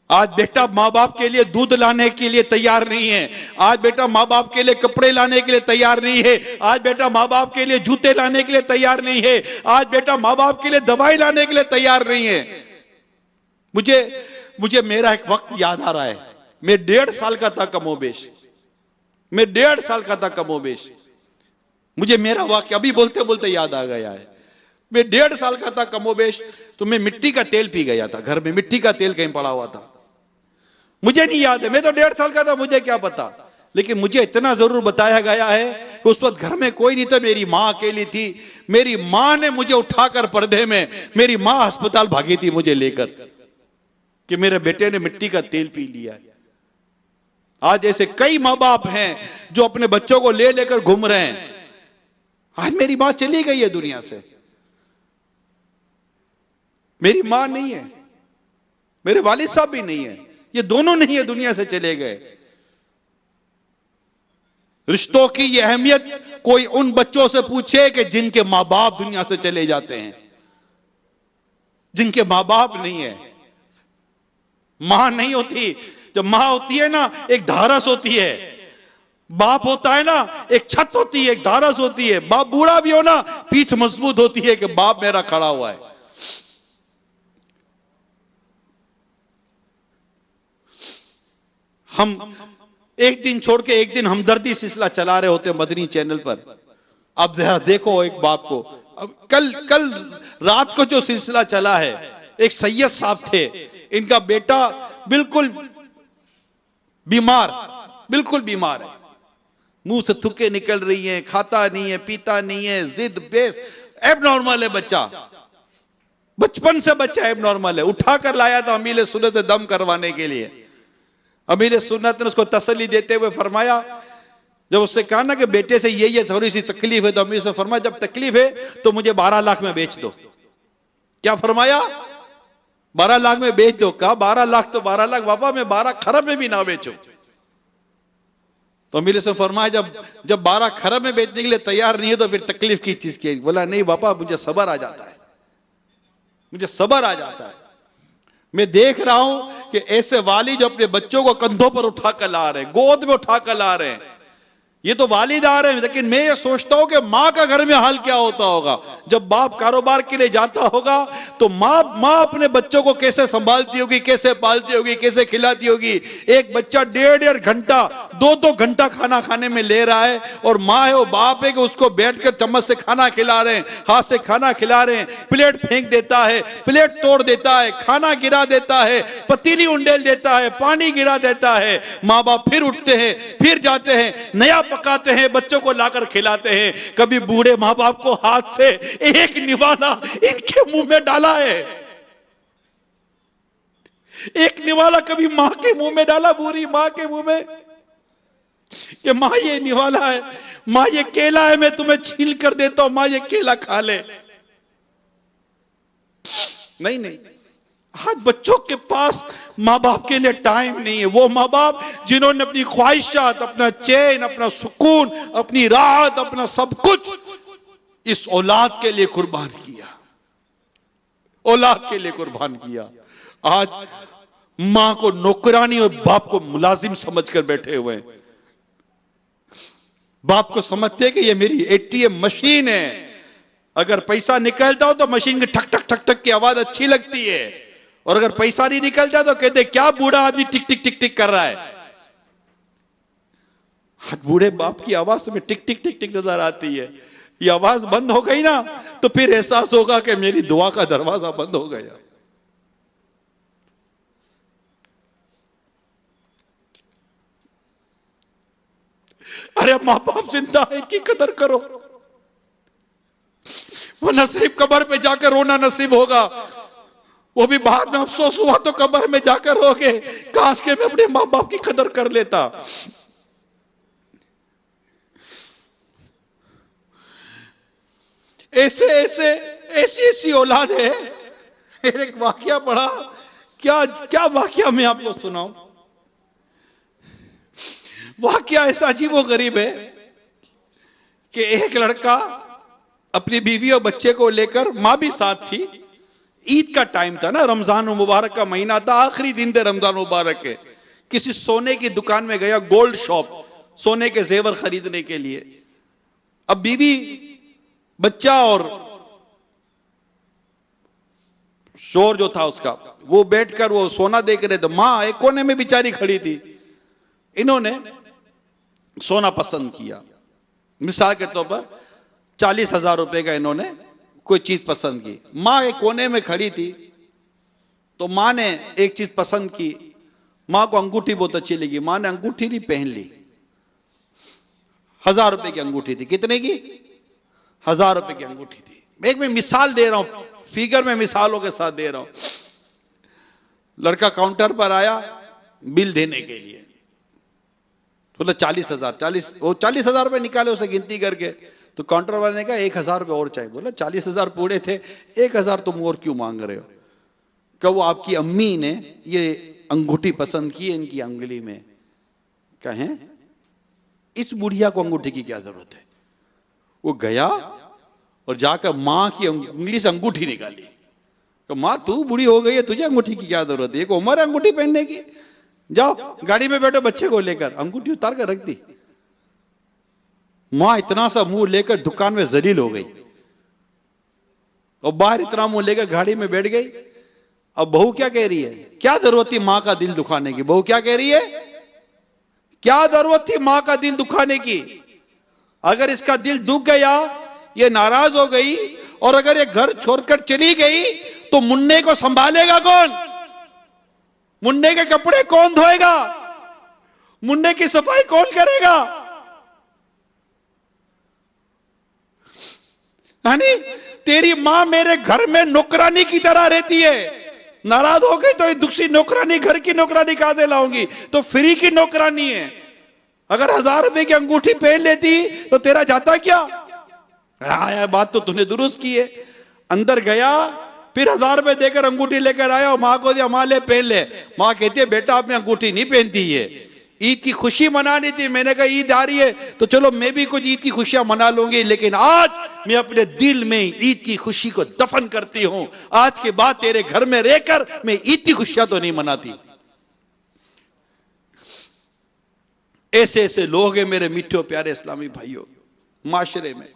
आज बेटा मां बाप के लिए दूध लाने के लिए तैयार नहीं है, आज बेटा मां बाप के लिए कपड़े लाने के लिए तैयार नहीं है, आज बेटा मां बाप के लिए जूते लाने के लिए तैयार नहीं है, आज बेटा मां बाप के लिए दवाई लाने के लिए तैयार नहीं है। मुझे मेरा एक वक्त याद आ रहा है। मैं 1.5 साल का था कमोबेश, मैं 1.5 साल का था कमोबेश। मुझे मेरा वाक्य अभी बोलते बोलते याद आ गया है। मैं 1.5 साल का था कमोबेश, तो मैं मिट्टी का तेल पी गया था। घर में मिट्टी का तेल कहीं पड़ा हुआ था, मुझे नहीं याद है, मैं तो 1.5 साल का था, मुझे क्या पता। लेकिन मुझे इतना जरूर बताया गया है कि उस वक्त घर में कोई नहीं था, मेरी मां अकेली थी। मेरी मां ने मुझे उठाकर पर्दे में, मेरी मां अस्पताल भागी थी मुझे लेकर कि मेरे बेटे ने मिट्टी का तेल पी लिया है। आज ऐसे कई मां बाप हैं जो अपने बच्चों को ले लेकर घूम रहे हैं। आज मेरी मां चली गई है दुनिया से, मेरी मां नहीं है, मेरे वालिद साहब भी नहीं है, ये दोनों नहीं है, दुनिया से चले गए। रिश्तों की ये अहमियत कोई उन बच्चों से पूछे कि जिनके मां बाप दुनिया से चले जाते हैं, जिनके मां बाप नहीं है। मां नहीं होती, जब मां होती है ना एक धारस होती है, बाप होता है ना एक छत होती है, एक धारस होती है। बाप बूढ़ा भी हो ना पीठ मजबूत होती है कि बाप मेरा खड़ा हुआ है। हम एक दिन छोड़ के एक दिन हमदर्दी सिलसिला चला रहे होते मदनी चैनल पर। अब जरा देखो एक बाप को, अब कल रात को जो सिलसिला चला है, एक सैयद साहब थे, इनका बेटा बिल्कुल बीमार है, मुंह से थुक्के निकल रही हैं, खाता नहीं है, पीता नहीं है, जिद बेस एबनॉर्मल है बच्चा, बचपन से बच्चा एबनॉर्मल है। उठाकर लाया था अमीर सुन्नत से दम करवाने के लिए। अमीर सुन्नत ने उसको तसल्ली देते हुए फरमाया, जब उससे कहा ना कि बेटे से ये थोड़ी सी तकलीफ है, तो अमीर से फरमाया जब तकलीफ है तो मुझे 12 लाख में बेच दो। क्या फरमाया? 12 लाख में बेच दो। कहा 12 लाख तो 12 लाख बाबा, मैं 12 खरब में भी ना बेचूं। तो अमीर से फरमाया जब 12 खरब में बेचने के लिए तैयार नहीं है तो फिर तकलीफ की चीज की? बोला नहीं बाबा, मुझे सब्र आ जाता है, मुझे सब्र आ जाता है। मैं देख रहा हूं कि ऐसे वालिद जो अपने बच्चों को कंधों पर उठाकर ला रहे हैं, गोद में उठाकर ला रहे हैं, ये तो वालिद आ रहे हैं, लेकिन मैं ये सोचता हूं कि मां का घर में हाल क्या होता होगा। जब बाप कारोबार के लिए जाता होगा तो मां अपने बच्चों को कैसे संभालती होगी, कैसे पालती होगी, कैसे खिलाती होगी। एक बच्चा 1.5 घंटा 2 घंटा खाना खाने में ले रहा है, और मां है वो बाप है कि उसको बैठकर चम्मच से खाना खिला रहे हैं, हाथ से खाना खिला रहे हैं, प्लेट फेंक देता है, प्लेट तोड़ देता है, खाना गिरा देता है, पतीली उंडेल देता है, पानी गिरा देता है। मां बाप फिर उठते हैं, फिर जाते हैं, नया पकाते हैं, बच्चों को लाकर खिलाते हैं। कभी बूढ़े मां बाप को हाथ से एक निवाला इनके मुंह में डाला है, एक निवाला कभी मां के मुंह में डाला, बूढ़ी मां के मुंह में, कि मां ये निवाला है, मां ये केला है, मैं तुम्हें छील कर देता हूं, मां ये केला खा ले। नहीं नहीं, आज बच्चों के पास मां बाप के लिए टाइम नहीं है। वो मां बाप जिन्होंने अपनी ख्वाहिशात, अपना चैन, अपना सुकून, अपनी राहत, अपना सब कुछ इस औलाद के लिए कुर्बान किया, औलाद के लिए कुर्बान किया, आज मां को नौकरानी और बाप को मुलाजिम समझकर बैठे हुए हैं। बाप को समझते हैं कि ये मेरी एटीएम मशीन है, अगर पैसा निकलता हो तो मशीन की ठक ठक ठक ठक की आवाज अच्छी लगती है, और अगर पैसा नहीं निकलता तो कहते क्या बूढ़ा आदमी टिक टिक टिक टिक कर रहा है। बूढ़े बाप की आवाज तुम्हें टिक टिक टिक टिक नजर आती है, ये आवाज बंद हो गई ना तो फिर एहसास होगा कि मेरी दुआ का दरवाजा बंद हो गया। अरे मां बाप जिंदा है, इनकी कदर करो, वरना सिर्फ कब्र पे जाकर रोना नसीब होगा, वो भी बाद में अफसोस हुआ तो कब्र में जाकर रोगे, काश के मैं अपने मां बाप की कदर कर लेता। ऐसी औलाद है। एक वाकया पढ़ा, क्या वाकया मैं आपको सुनाऊं। वाकया ऐसा अजीबो गरीब है कि एक लड़का अपनी बीवी और बच्चे को लेकर, मां भी साथ थी, ईद का टाइम था ना, रमजान मुबारक का महीना था, आखिरी दिन थे रमजान मुबारक के, किसी सोने की दुकान में गया, गोल्ड शॉप, सोने के जेवर खरीदने के लिए। अब बीवी, बच्चा और शोर जो था उसका, वो बैठकर वो सोना देख रहे थे। मां एक कोने में बेचारी खड़ी थी। इन्होंने सोना पसंद किया, मिसाल के तौर पर 40,000 रुपए का इन्होंने कोई चीज पसंद की। मां एक कोने में खड़ी थी, तो मां ने एक चीज पसंद की, मां को अंगूठी बहुत अच्छी लगी, मां ने अंगूठी नहीं पहन ली। 1000 रुपए की अंगूठी थी। कितने की? 1000 रुपए की अंगूठी थी। एक मैं मिसाल दे रहा हूं, फिगर में मिसालों के साथ दे रहा हूं। लड़का काउंटर पर आया बिल देने के लिए, बोला 40,000। वो 40,000 रुपए निकाले उसे गिनती करके, तो काउंटर वाले ने कहा 1,000 रुपए और चाहिए। बोला 40,000 पूरे थे, 1,000 तुम और क्यों मांग रहे हो? क्या वो आपकी अम्मी ने ये अंगूठी पसंद की है इनकी अंगुली में? कहें इस बुढ़िया को अंगूठी की क्या जरूरत है? वो गया और जाकर मां की उंगली से अंगूठी निकाली। तो मां तू बूढ़ी हो गई है, तुझे अंगूठी की क्या जरूरत है? एक उम्र है अंगूठी पहनने की। जाओ गाड़ी में बैठो, बच्चे को लेकर। अंगूठी उतार कर रख दी। मां इतना सा मुंह लेकर दुकान में जलील हो गई, और बाहर इतना मुंह लेकर गाड़ी में बैठ गई। अब बहू क्या कह रही है? क्या जरूरत थी मां का दिल दुखाने की? बहू क्या कह रही है? क्या जरूरत थी मां का दिल दुखाने की? अगर इसका दिल दुख गया, ये नाराज हो गई, और अगर ये घर छोड़कर चली गई तो मुन्ने को संभालेगा कौन? मुन्ने के कपड़े कौन धोएगा? मुन्ने की सफाई कौन करेगा? यानी तेरी मां मेरे घर में नौकरानी की तरह रहती है। नाराज हो गई तो ये दूसरी नौकरानी, घर की नौकरानी कहां से लाऊंगी? तो फ्री की नौकरानी है। अगर 1000 रुपए की अंगूठी पहन लेती तो तेरा जाता क्या? आया, बात तो तूने दुरुस्त की है। अंदर गया, फिर 1000 रुपए देकर अंगूठी लेकर आया और मां को दिया, मां ले पहन ले। मां कहती है बेटा आपने अंगूठी नहीं पहनती है, ईद की खुशी मनानी थी। मैंने कहा ईद आ रही है तो चलो मैं भी कुछ ईद की खुशियां मना लूंगी, लेकिन आज मैं अपने दिल में ईद की खुशी को दफन करती हूं। आज के बाद तेरे घर में रहकर मैं ईद की खुशियां तो नहीं मनाती। ऐसे ऐसे लोग हैं मेरे मिठे प्यारे इस्लामी भाइयों माशरे में।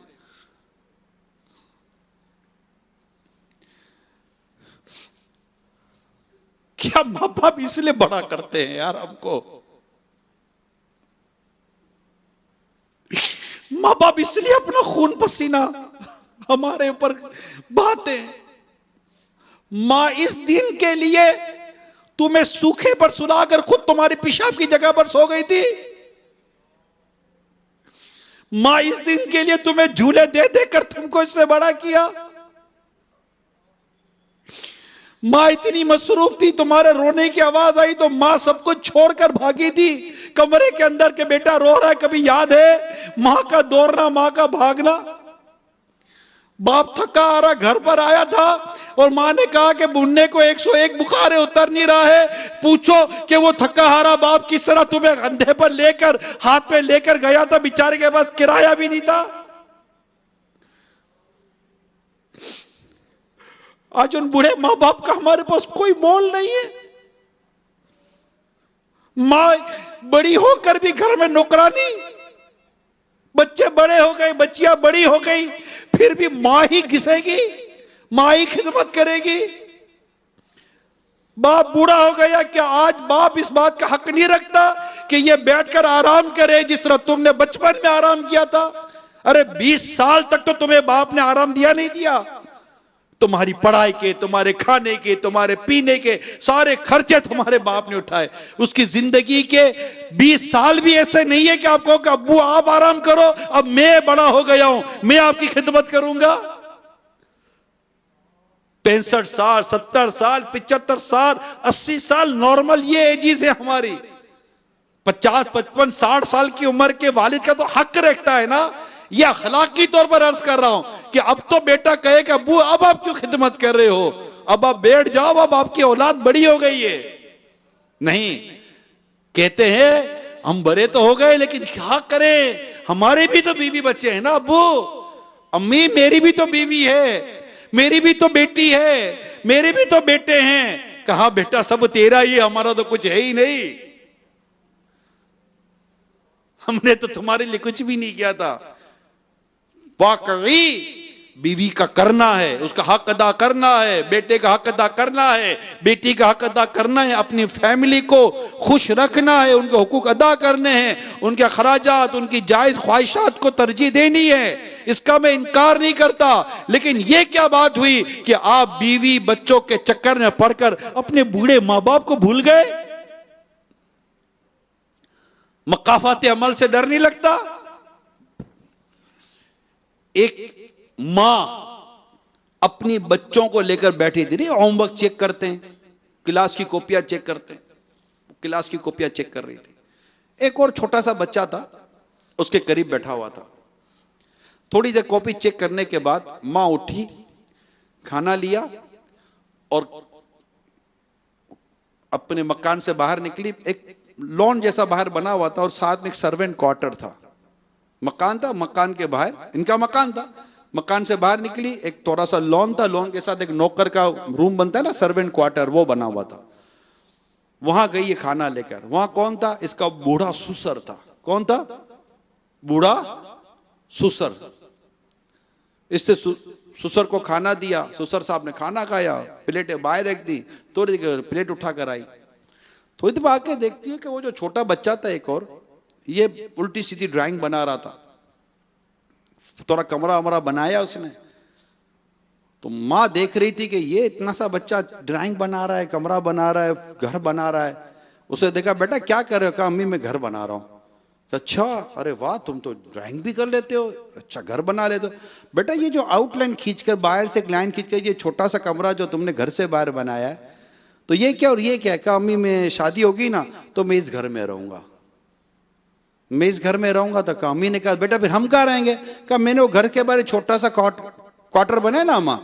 क्या मां बाप इसलिए बड़ा करते हैं यार हमको? मां बाप इसलिए अपना खून पसीना हमारे ऊपर बहाते हैं। मां इस दिन के लिए तुम्हें सूखे पर सुलाकर खुद तुम्हारी पेशाब की जगह पर सो गई थी। मां इस दिन के लिए तुम्हें झूले दे देकर तुमको इसने बड़ा किया। मां इतनी मसरूफ थी, तुम्हारे रोने की आवाज आई तो मां सब कुछ छोड़कर भागी थी कमरे के अंदर के बेटा रो रहा है। कभी याद है मां का दौड़ना, मां का भागना? बाप थका आ रहा घर पर आया था और मां ने कहा कि मुन्ने को 101 बुखार है, उतर नहीं रहा है। पूछो कि वो थका हारा बाप किस तरह तुम्हें कंधे पर लेकर हाथ पे लेकर गया था। बेचारे के पास किराया भी नहीं था। आज उन बूढ़े मां बाप का हमारे पास कोई मोल नहीं है। मां बड़ी होकर भी घर में नौकरानी, बच्चे बड़े हो गए, बच्चियां बड़ी हो गई, फिर भी मां ही घिसेगी, मां ही खिदमत करेगी। बाप बूढ़ा हो गया, क्या आज बाप इस बात का हक नहीं रखता कि यह बैठकर आराम करे जिस तरह तुमने बचपन में आराम किया था? अरे 20 साल तक तो तुम्हें बाप ने आराम दिया नहीं दिया? तुम्हारी पढ़ाई के, तुम्हारे खाने के, तुम्हारे पीने के सारे खर्चे तुम्हारे बाप ने उठाए। उसकी जिंदगी के 20 साल भी ऐसे नहीं है कि आपको कि अब्बू आप आराम करो, अब मैं बड़ा हो गया हूं, मैं आपकी खिदमत करूंगा। 65 साल, 70 साल, 75 साल, 80 साल नॉर्मल ये एजेस है हमारी। 50, 55, 60 साल की उम्र के वालिद का तो हक रखता है ना। यह अखलाकी तौर पर अर्ज कर रहा हूं कि अब तो बेटा कहे कि अब्बू अब आप क्यों खिदमत कर रहे हो, अब आप बैठ जाओ, अब आपकी औलाद बड़ी हो गई है। नहीं, कहते हैं हम बड़े तो हो गए लेकिन क्या करें, हमारे भी तो बीवी बच्चे हैं ना अब्बू, अम्मी मेरी भी तो बीवी है, मेरी भी तो बेटी है, मेरे भी तो बेटे हैं। कहा बेटा सब तेरा ही है, हमारा तो कुछ है ही नहीं, हमने तो तुम्हारे लिए कुछ भी नहीं किया था। वाकई बीवी का करना है, उसका हक अदा करना है, बेटे का हक अदा करना है, बेटी का हक अदा करना है, अपनी फैमिली को खुश रखना है, उनके हुकूक अदा करने हैं, उनके अखराजात, उनकी जायज ख्वाहिशात को तरजीह देनी है। इसका मैं इनकार नहीं करता, लेकिन यह क्या बात हुई कि आप बीवी बच्चों के चक्कर में पड़कर अपने बूढ़े मां बाप को भूल गए? मकाफात अमल से डर नहीं लगता? एक मां अपनी बच्चों को लेकर बैठी थी, नहीं होमवर्क चेक करते हैं, क्लास की कॉपियां चेक करते हैं, क्लास की कॉपियां चेक कर रही थी। एक और छोटा सा बच्चा था उसके करीब बैठा हुआ था। थोड़ी देर कॉपी चेक करने के बाद मां उठी, खाना लिया और अपने मकान से बाहर निकली। एक लॉन जैसा बाहर बना हुआ था और साथ में एक सर्वेंट क्वार्टर था, मकान था, मकान के बाहर इनका मकान था। मकान से बाहर निकली, एक थोड़ा सा लॉन था, लॉन के साथ एक नौकर का रूम बनता है ना, सर्वेंट क्वार्टर, वो बना हुआ था। वहां गई ये खाना लेकर। वहां कौन था? इसका बूढ़ा ससुर था। कौन था? बूढ़ा ससुर। इससे ससुर को खाना दिया, ससुर साहब ने खाना खाया, प्लेटें बाहर रख दी, थोड़ी देर प्लेट उठाकर आई। थोड़ी देर आके देखती है कि वो जो छोटा बच्चा था एक और, ये उल्टी सीधी ड्राइंग बना रहा था। थोड़ा कमरा वमरा बनाया उसने, तो मां देख रही थी कि ये इतना सा बच्चा ड्राइंग बना रहा है, कमरा बना रहा है, घर बना रहा है। उसे देखा, बेटा क्या कर रहे हो? कहा अम्मी मैं घर बना रहा हूं। अच्छा, अरे वाह, तुम तो ड्राइंग भी कर लेते हो, अच्छा घर बना लेते हो। बेटा ये जो आउटलाइन खींचकर, बाहर से एक लाइन खींचकर, ये छोटा सा कमरा जो तुमने घर से बाहर बनाया है, तो ये क्या और ये क्या? कहा अम्मी मैं शादी होगी ना तो मैं इस घर में रहूंगा, मैं इस घर में रहूंगा। तो अम्मी ने कहा बेटा फिर हम कहां रहेंगे? कहा मैंने वो घर के बारे छोटा सा क्वार्टर बनाया ना अम्मा,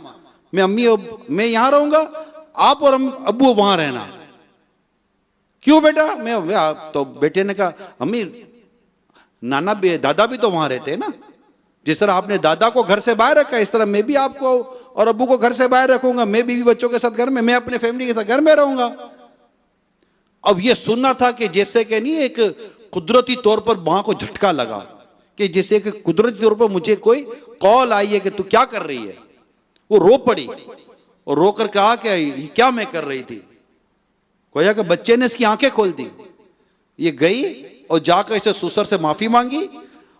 मैं अम्मी मैं यहां रहूंगा, आप और अब्बू वहां रहना। क्यों बेटा? तो बेटे ने कहा, अम्मी नाना भी, दादा भी तो वहां रहते हैं ना, जिस तरह आपने दादा को घर से बाहर रखा, इस तरह मैं भी आपको और अब्बू को घर से बाहर रखूंगा। मैं बीवी बच्चों के साथ घर में, मैं अपने फैमिली के साथ घर में रहूंगा। अब यह सुनना था कि जैसे कि नहीं, एक कुदरती तौर पर मां को झटका लगा कि जैसे कि कुदरती तौर पर मुझे कोई कॉल आई है कि तू क्या कर रही है। वो रो पड़ी और रोकर कहा कि क्या मैं कर रही थी। कोया कि बच्चे ने इसकी आंखें खोल दी। ये गई और जाकर इसे ससुर से माफी मांगी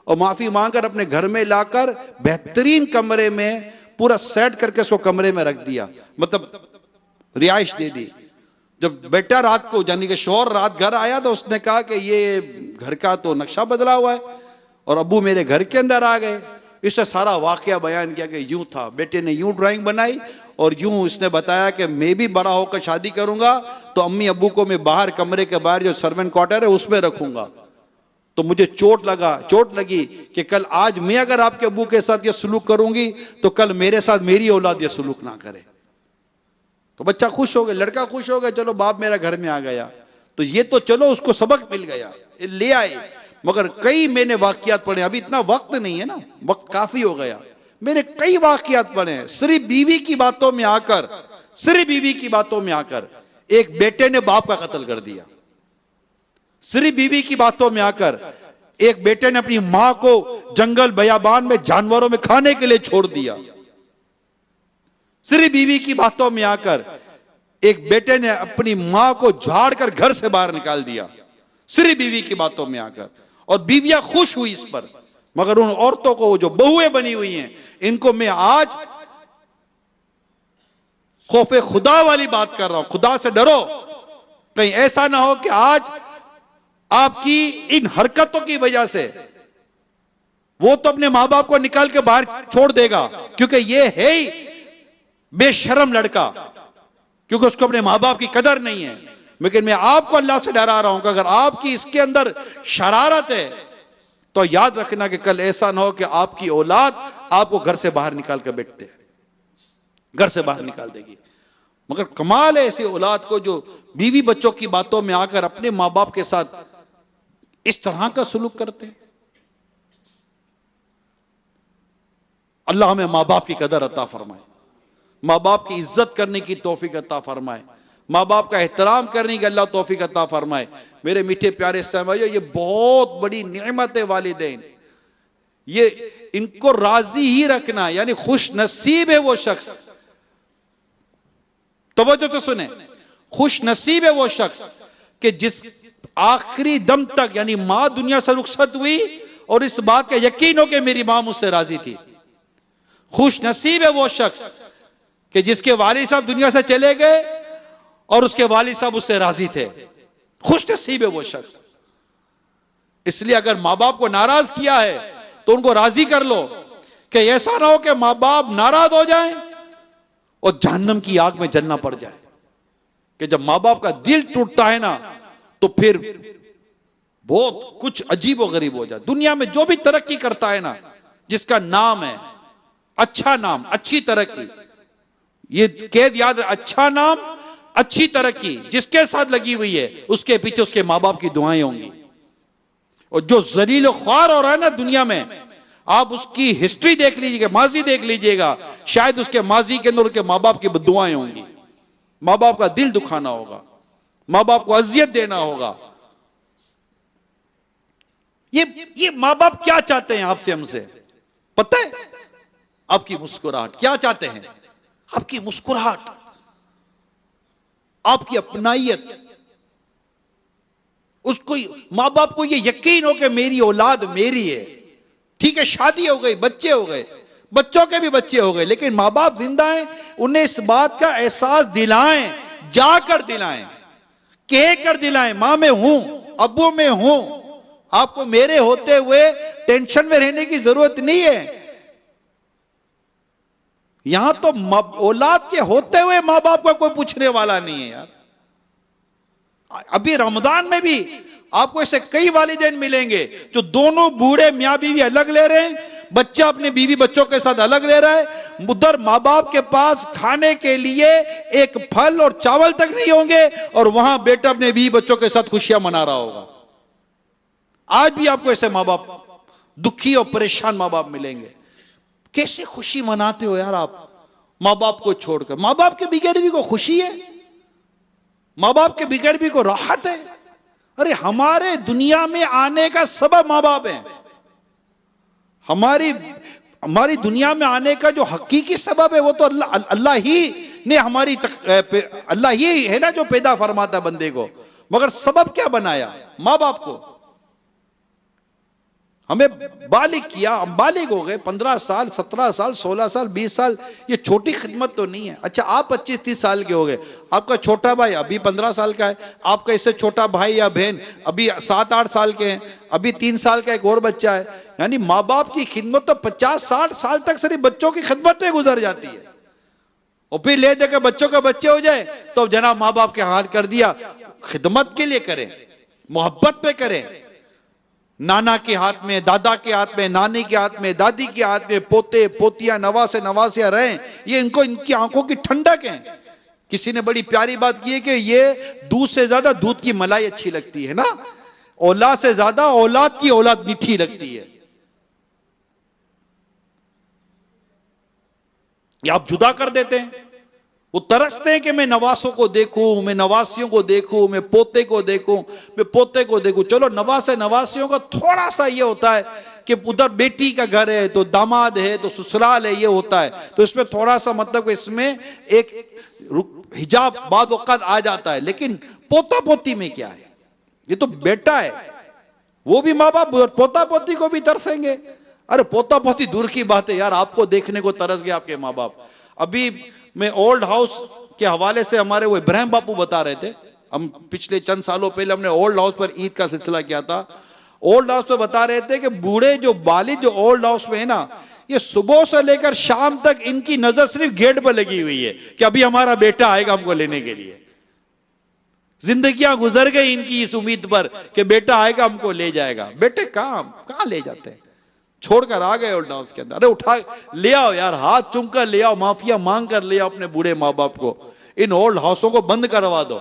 और माफी मांगकर अपने घर में लाकर बेहतरीन कमरे में पूरा सेट करके उसको कमरे में रख दिया, मतलब रिहाइश दे दी। जब बेटा रात को, यानी कि शौहर रात घर आया तो उसने कहा कि ये घर का तो नक्शा बदला हुआ है और अब्बू मेरे घर के अंदर आ गए। इससे सारा वाकया बयान किया कि यूं था, बेटे ने यूं ड्राइंग बनाई और यूं इसने बताया कि मैं भी बड़ा होकर शादी करूंगा तो अम्मी अब्बू को मैं बाहर, कमरे के बाहर जो सर्वेंट क्वार्टर है उसमें रखूंगा। तो मुझे चोट लगी कि कल आज मैं अगर आपके अब्बू के साथ यह सलूक करूंगी तो कल मेरे साथ मेरी औलाद यह सलूक ना करे। तो बच्चा खुश हो गया, लड़का खुश हो गया, चलो बाप मेरा घर में आ गया। तो ये तो चलो उसको सबक मिल गया, ले आए। मगर कई मैंने वाकयात पढ़े, अभी इतना वक्त नहीं है ना, वक्त काफी हो गया। मैंने कई वाकयात पढ़े हैं, सिर्फ बीवी की बातों में आकर एक बेटे ने बाप का कत्ल कर दिया। सिर्फ बीवी की बातों में आकर एक बेटे ने अपनी मां को जंगल बयाबान में जानवरों में खाने के लिए छोड़ दिया। सिर्फ बीवी की बातों में आकर एक बेटे ने अपनी मां को झाड़ कर घर से बाहर निकाल दिया, सिर्फ बीवी की बातों में आकर। और बीवियां खुश हुई इस पर। मगर उन औरतों को, जो बहुएं बनी हुई हैं, इनको मैं आज खौफे खुदा वाली बात कर रहा हूं। खुदा से डरो, कहीं ऐसा ना हो कि आज आपकी इन हरकतों की वजह से वो तो अपने मां बाप को निकाल के बाहर छोड़ देगा, क्योंकि ये है ही बेशरम लड़का, क्योंकि उसको अपने मां बाप की कदर नहीं है। लेकिन मैं आपको अल्लाह से डरा रहा हूं कि अगर आपकी इसके अंदर शरारत है तो याद रखना कि कल ऐसा ना हो कि आपकी औलाद आपको घर से बाहर निकाल कर बैठते, घर से बाहर निकाल देगी। मगर कमाल है ऐसी औलाद को जो बीवी बच्चों की बातों में आकर अपने मां बाप के साथ इस तरह का सलूक करते हैं। अल्लाह हमें मां बाप की कदर अता फरमाए, मां बाप की इज्जत करने की तौफीक अता फरमाए, मां बाप का एहतराम करने की अल्लाह तौफीक अता फरमाए। मेरे मीठे प्यारे इस्लाम भाइयों, ये बहुत बड़ी नेमत है वालिदैन, ये इनको राजी ही रखना, यानी खुश नसीब है वो शख्स। तवज्जो तो सुने, खुश नसीब है वो शख्स कि जिस आखिरी दम तक, यानी मां दुनिया से रुखसत हुई और इस बात का यकीन हो कि मेरी मां मुझसे राजी थी। खुश नसीब है वो शख्स कि जिसके वालिद साहब दुनिया से चले गए और उसके वालिद साहब उससे राजी थे। खुश नसीब है वो शख्स। इसलिए अगर मां बाप को नाराज किया है तो उनको राजी कर लो कि ऐसा ना हो कि मां बाप नाराज हो जाएं और जहन्नम की आग में जलना पड़ जाए। कि जब मां बाप का दिल टूटता है ना तो फिर बहुत कुछ अजीब व गरीब हो जाए। दुनिया में जो भी तरक्की करता है ना, जिसका नाम है अच्छा नाम, अच्छी तरक्की, ये कैद याद रहे, अच्छा नाम अच्छी तरक्की जिसके साथ लगी हुई है उसके पीछे उसके मां बाप की दुआएं होंगी। और जो जलील ख्वार हो रहा है ना दुनिया में, आप उसकी हिस्ट्री देख लीजिएगा, माजी देख लीजिएगा, शायद उसके माजी के अंदर उसके मां बाप की बद्दुआएं होंगी। मां बाप का दिल दुखाना होगा, मां बाप को अजियत देना होगा। ये मां बाप क्या चाहते हैं आपसे, हमसे पता है? आपकी मुस्कुराहट। क्या चाहते हैं? आपकी मुस्कुराहट, आपकी अपनाइयत। उसको, मां बाप को यह यकीन हो कि मेरी औलाद मेरी है। ठीक है, शादी हो गई, बच्चे हो गए, बच्चों के भी बच्चे हो गए, लेकिन मां बाप जिंदा हैं, उन्हें इस बात का एहसास दिलाएं, जाकर दिलाएं, कहकर दिलाएं, मां में हूं, अब्बू में हूं, आपको मेरे होते हुए टेंशन में रहने की जरूरत नहीं है। यहां तो औलाद के होते हुए मां बाप का कोई पूछने वाला नहीं है यार। अभी रमजान में भी आपको ऐसे कई वालिदैन मिलेंगे जो दोनों बूढ़े मियां बीवी अलग ले रहे हैं, बच्चा अपने बीवी बच्चों के साथ अलग रह रहा है, उधर मां बाप के पास खाने के लिए एक फल और चावल तक नहीं होंगे, और वहां बेटा अपने बीवी बच्चों के साथ खुशियां मना रहा होगा। आज भी आपको ऐसे मां बाप, दुखी और परेशान मां बाप मिलेंगे। कैसे खुशी मनाते हो यार आप मां बाप को छोड़कर? मां बाप के बगैर भी को खुशी है, मां बाप के बगैर भी को राहत है। अरे हमारे दुनिया में आने का सबब मां बाप है। हमारी दुनिया में आने का जो हकीकी सबब है वो तो अल्लाह ही ने अल्लाह ही है ना जो पैदा फरमाता बंदे को। मगर सबब क्या बनाया? मां बाप को। हमें बालिग किया, हम बालिग हो गए, 15 साल 17 साल 16 साल 20 साल, ये छोटी खिदमत तो नहीं है। अच्छा आप 25-30 साल के हो गए, आपका छोटा भाई अभी 15 साल का है, आपका इससे छोटा भाई या बहन अभी 7-8 साल के हैं, अभी 3 साल का एक और बच्चा है। यानी मां बाप की खिदमत तो 50-60 साल तक सिर्फ बच्चों की खिदमत में गुजर जाती है। और फिर ले देकर बच्चों के बच्चे हो जाए तो जनाब मां बाप के हाल कर दिया। खिदमत के लिए करें, मोहब्बत पे करें। नाना के हाथ में, दादा के हाथ में, नानी के हाथ में, दादी के हाथ में पोते पोतियां नवासे नवासियां रहें, ये इनकी आंखों की ठंडक है। किसी ने बड़ी प्यारी बात की है कि ये दूध से ज्यादा दूध की मलाई अच्छी लगती है ना, औलाद से ज्यादा औलाद की औलाद मीठी लगती है। ये आप जुदा कर देते हैं। वो तरसते हैं कि मैं नवासों को देखूं, मैं नवासियों को देखूं, मैं पोते को देखूं, मैं पोते को देखूं। चलो नवासे नवासियों का थोड़ा सा ये होता है कि उधर बेटी का घर है तो दामाद है तो ससुराल है, ये होता है, तो इसमें थोड़ा सा मतलब इसमें एक हिजाब बाद वक्त आ जाता है। लेकिन पोता पोती में क्या है? ये तो बेटा है, वो भी मां बाप पोता पोती को भी तरसेंगे। अरे पोता पोती दूर की बात है यार, आपको देखने को तरस गए आपके मां बाप। अभी मैं ओल्ड हाउस के हवाले से हमारे वो इब्राहिम बापू बता रहे थे, हम पिछले चंद सालों पहले हमने ओल्ड हाउस पर ईद का सिलसिला किया था। ओल्ड हाउस पे बता रहे थे कि बूढ़े जो बालिग जो ओल्ड हाउस में है ना, ये सुबह से लेकर शाम तक इनकी नजर सिर्फ गेट पर लगी हुई है कि अभी हमारा बेटा आएगा हमको लेने के लिए। जिंदगियां गुजर गई इनकी इस उम्मीद पर कि बेटा आएगा हमको ले जाएगा। बेटे कहां ले जाते हैं, छोड़कर आ गए ओल्ड हाउस के अंदर। अरे उठा ले आओ यार, हाथ चूम कर ले आओ, माफिया मांग कर ले आओ अपने बूढ़े मां बाप को। इन ओल्ड हाउसों को बंद करवा दो,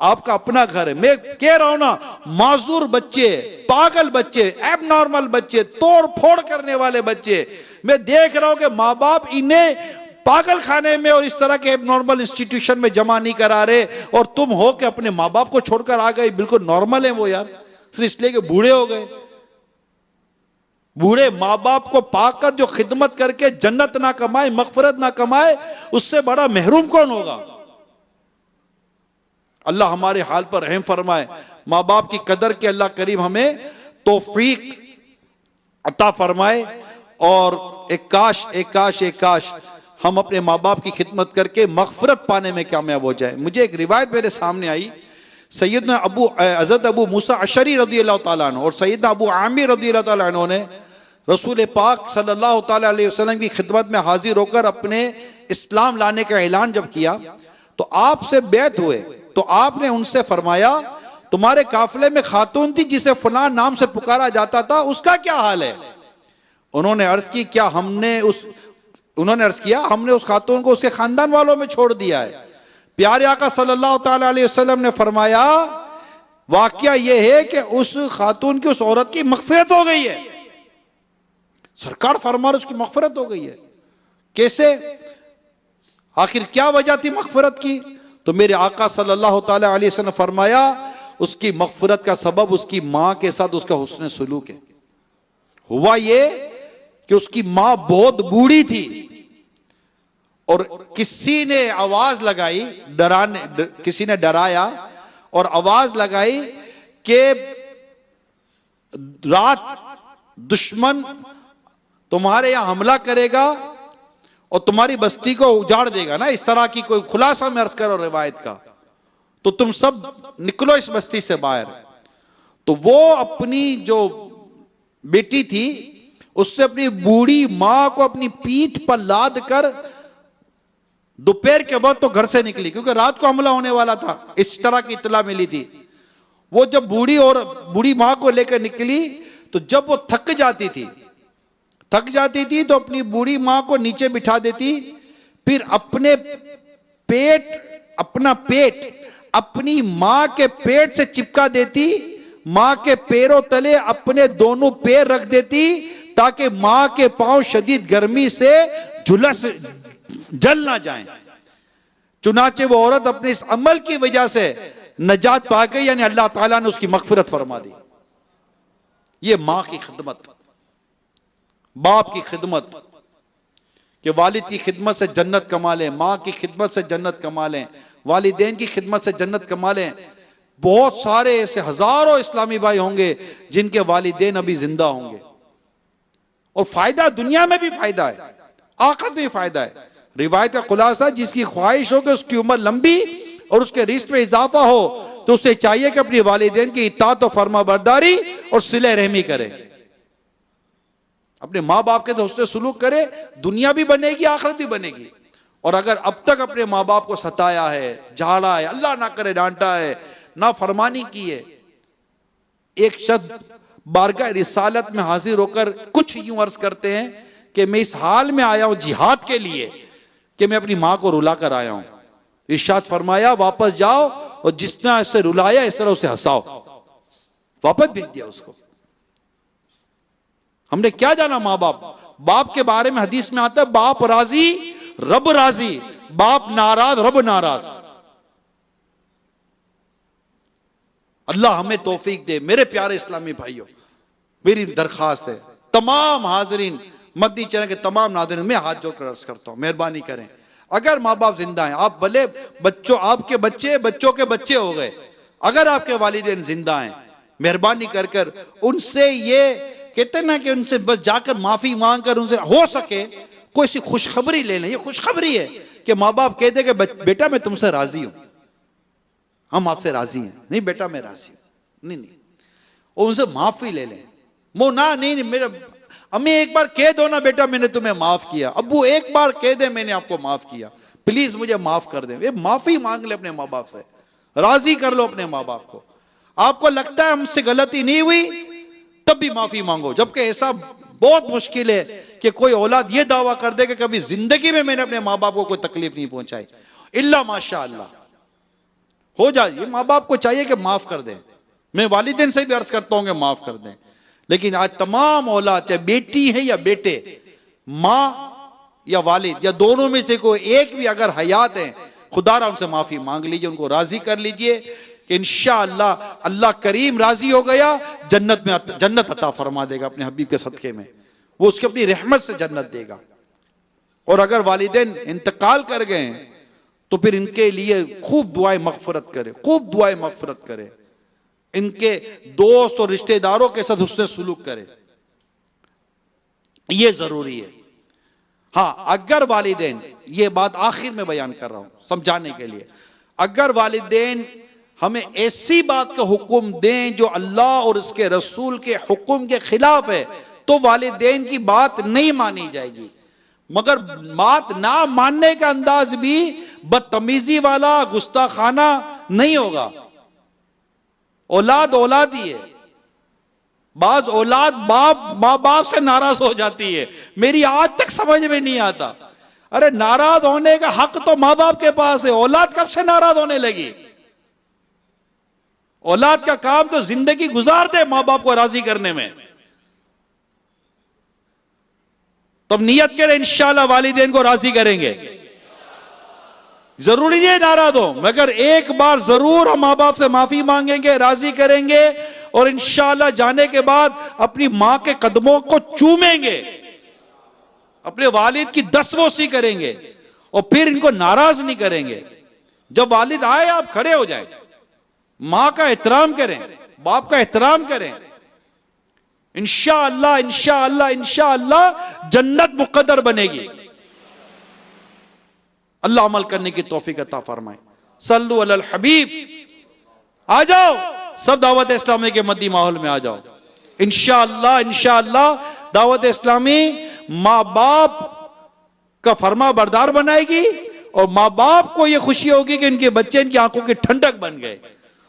आपका अपना घर है। मैं कह रहा हूं ना, माजूर बच्चे, पागल बच्चे, एबनॉर्मल बच्चे, तोड़ फोड़ करने वाले बच्चे, मैं देख रहा हूं कि मां बाप इन्हें पागल खाने में और इस तरह के एबनॉर्मल इंस्टीट्यूशन में जमा नहीं करा रहे, और तुम हो कि अपने मां बाप को छोड़कर आ गए। बिल्कुल नॉर्मल है वो यार, सिर्फ इसलिए कि बूढ़े हो गए। बूढ़े मां बाप को पाकर जो खिदमत करके जन्नत ना कमाए, मगफरत ना कमाए, उससे बड़ा महरूम कौन होगा? अल्लाह हमारे हाल पर रहम फरमाए। मां बाप की कदर के अल्लाह करीम हमें तौफीक अता फरमाए। और एक काश हम अपने मां बाप की खिदमत करके मगफरत पाने में कामयाब हो जाए। मुझे एक रिवायत मेरे सामने आई, सैयदना हज़रत अबू मूसा अशरी रज़ियल्लाहु ताला अन्हु और सैयदना अबू आमिर रज़ियल्लाहु ताला अन्हु ने रसूल पाक सल्लल्लाहु ताला अलैहि वसल्लम की खिदमत में हाजिर होकर अपने इस्लाम लाने का ऐलान जब किया तो आपसे बैत हुए, तो आपने उनसे फरमाया, तुम्हारे काफिले में खातून थी जिसे फलां नाम से पुकारा जाता था, उसका क्या हाल है? उन्होंने अर्ज किया, हमने उस खातून को उसके खानदान वालों में छोड़ दिया है। प्यारे आका सल्लल्लाहु ताला अलैहि वसल्लम ने फरमाया, वाकया यह है कि उस खातून की, उस औरत की मगफिरत हो गई है। सरकार फरमा उसकी मगफिरत हो गई है। कैसे? आखिर क्या वजह थी मगफिरत की? तो मेरे आका सल्लल्लाहु ताला अलैहि वसल्लम ने फरमाया, उसकी मगफिरत का सबब उसकी मां के साथ उसका हुस्न सलूक है। हुआ यह कि उसकी मां बहुत बूढ़ी थी और किसी ने आवाज लगाई, किसी ने डराया और आवाज लगाई कि रात दुश्मन तुम्हारे यहां हमला करेगा और तुम्हारी बस्ती को उजाड़ देगा ना, इस तरह की कोई खुलासा में अर्ज करो रिवायत का, तो तुम सब निकलो इस बस्ती से बाहर। तो वो अपनी जो बेटी थी उससे अपनी बूढ़ी मां को अपनी पीठ पर लाद कर दोपहर के बाद तो घर से निकली, क्योंकि रात को हमला होने वाला था, इस तरह की इत्तला मिली थी। वो जब बूढ़ी मां को लेकर निकली तो जब वो थक जाती थी थक जाती थी तो अपनी बूढ़ी मां को नीचे बिठा देती, फिर अपना पेट अपनी मां के पेट से चिपका देती, मां के पैरों तले अपने दोनों पैर रख देती ताकि मां के पांव शदीद गर्मी से जल ना जाएं। चुनाचे वो औरत अपने इस अमल की वजह से नजात पा गई, यानी अल्लाह ताला ने उसकी मगफिरत फरमा दी। ये मां की खिदमत, बाप की खिदमत, कि वालिद की खिदमत से जन्नत कमा लें, मां की खिदमत से जन्नत कमा लें, वालिदैन की खिदमत से जन्नत कमा लें। बहुत सारे ऐसे हजारों इस्लामी भाई होंगे जिनके वालिदैन अभी जिंदा होंगे, और फायदा दुनिया में भी फायदा है, आखिरत में भी फायदा है। रिवायत का खुलासा, जिसकी ख्वाहिश हो कि उसकी उम्र लंबी और उसके रिस्क में इजाफा हो, तो उसे चाहिए कि अपनी वालिदैन की इत्ताअत और फर्मा बरदारी और सिले रहमी करे, अपने मां बाप के तो उससे सुलूक करे, दुनिया भी बनेगी आखिरत भी बनेगी। और अगर अब तक अपने मां बाप को सताया है, झाड़ा है, अल्लाह ना करे डांटा है, ना फरमानी की है, एक शख्स बारगाह रिसालत में हाजिर होकर कुछ यूं अर्ज करते हैं कि मैं इस हाल में आया हूं जिहाद के लिए कि मैं अपनी मां को रुला कर आया हूं। इरशाद फरमाया, वापस जाओ और जितना इससे रुलाया इस तरह उसे हंसाओ। वापस भेज दिया उसको। हमने क्या जाना मां बाप, बाप के बारे में हदीस में आता है, बाप राजी रब राजी, बाप नाराज रब नाराज। अल्लाह हमें तौफीक दे। मेरे प्यारे इस्लामी भाइयों, मेरी दरखास्त है तमाम हाजरीन, मदनी चैनल के तमाम नाज़रीन, मैं हाथ जोड़कर अर्ज करता हूं, मेहरबानी करें, अगर मां बाप जिंदा हैं, आप भले बच्चों, आपके बच्चे बच्चों के बच्चे हो गए, अगर आपके वालिदैन जिंदा हैं, मेहरबानी कर कर उनसे, ये कहते ना कि उनसे बस जाकर माफी मांग कर उनसे हो सके कोई सी खुशखबरी ले लें। ये खुशखबरी है कि मां बाप कहते कि बेटा मैं तुमसे राजी हूं, हम आपसे राजी हैं। नहीं बेटा मैं राजी हूं, नहीं, और उनसे माफी ले लें। वो ना, नहीं मेरा अम्मी एक बार कह दो ना बेटा मैंने तुम्हें माफ किया, अब्बू एक बार कह दे मैंने आपको माफ किया, प्लीज मुझे माफ कर दे। ये माफी मांग ले अपने मां बाप से, राजी कर लो अपने मां बाप को। आपको लगता है हमसे गलती नहीं हुई, तब भी माफी मांगो। जबकि ऐसा बहुत मुश्किल है कि कोई औलाद ये दावा कर दे कि कभी जिंदगी में मैंने अपने मां बाप को कोई तकलीफ नहीं पहुंचाई, इल्ला माशा अल्लाह हो जाए। ये मां बाप को चाहिए कि माफ कर दें। मैं वालिदैन से भी अर्ज करता हूं कि माफ कर दें, लेकिन आज तमाम औलाद, चाहे बेटी है या बेटे, मां या वालिद या दोनों में से कोई एक भी अगर हयात है, खुदारा उनसे माफी मांग लीजिए, उनको राजी कर लीजिए कि इंशाअल्लाह अल्लाह करीम राजी हो गया, जन्नत अता फरमा देगा अपने हबीब के सदके में, वो उसके अपनी रहमत से जन्नत देगा। और अगर वालिदैन इंतकाल कर गए तो फिर इनके लिए खूब दुआएं मगफिरत करें, खूब दुआएं मगफिरत करें, इनके दोस्त और रिश्तेदारों के साथ हुस्न सुलूक करें, यह जरूरी है। हां, अगर वालिदैन, यह बात आखिर में बयान कर रहा हूं समझाने के लिए, अगर वालिदैन हमें ऐसी बात का हुक्म दें जो अल्लाह और उसके रसूल के हुक्म के खिलाफ है, तो वालिदैन की बात नहीं मानी जाएगी। मगर बात ना मानने का अंदाज भी बदतमीजी वाला, गुस्ताखाना नहीं होगा। औलाद औलाद ही है। बाज औलाद मां बाप से नाराज हो जाती है, मेरी आज तक समझ में नहीं आता। अरे नाराज होने का हक तो मां बाप के पास है, औलाद कब से नाराज होने लगी? औलाद का काम तो जिंदगी गुजारते मां बाप को राजी करने में। तब नियत करें इंशाअल्लाह वालिदैन को राजी करेंगे। जरूरी नहीं नाराज हो, मगर एक बार जरूर हम मां बाप से माफी मांगेंगे, राजी करेंगे, और इंशाअल्लाह जाने के बाद अपनी मां के कदमों को चूमेंगे, अपने वालिद की दस्तबोसी करेंगे, और फिर इनको नाराज नहीं करेंगे। जब वालिद आए आप खड़े हो जाए, मां का एहतराम करें, बाप का एहतराम करें। इंशाअल्लाह इंशाअल्लाह इंशाअल्लाह जन्नत मुकद्दर बनेगी। अल्लाह अमल करने की तौफीक अता फरमाए। सल्लु अलल हबीब। आ जाओ सब दावत इस्लामी के मद्दी माहौल में आ जाओ। इंशाअल्लाह इंशाअल्लाह दावत इस्लामी मां बाप का फरमा बरदार बनाएगी, और मां बाप को यह खुशी होगी कि इनके बच्चे इनकी आंखों की ठंडक बन गए।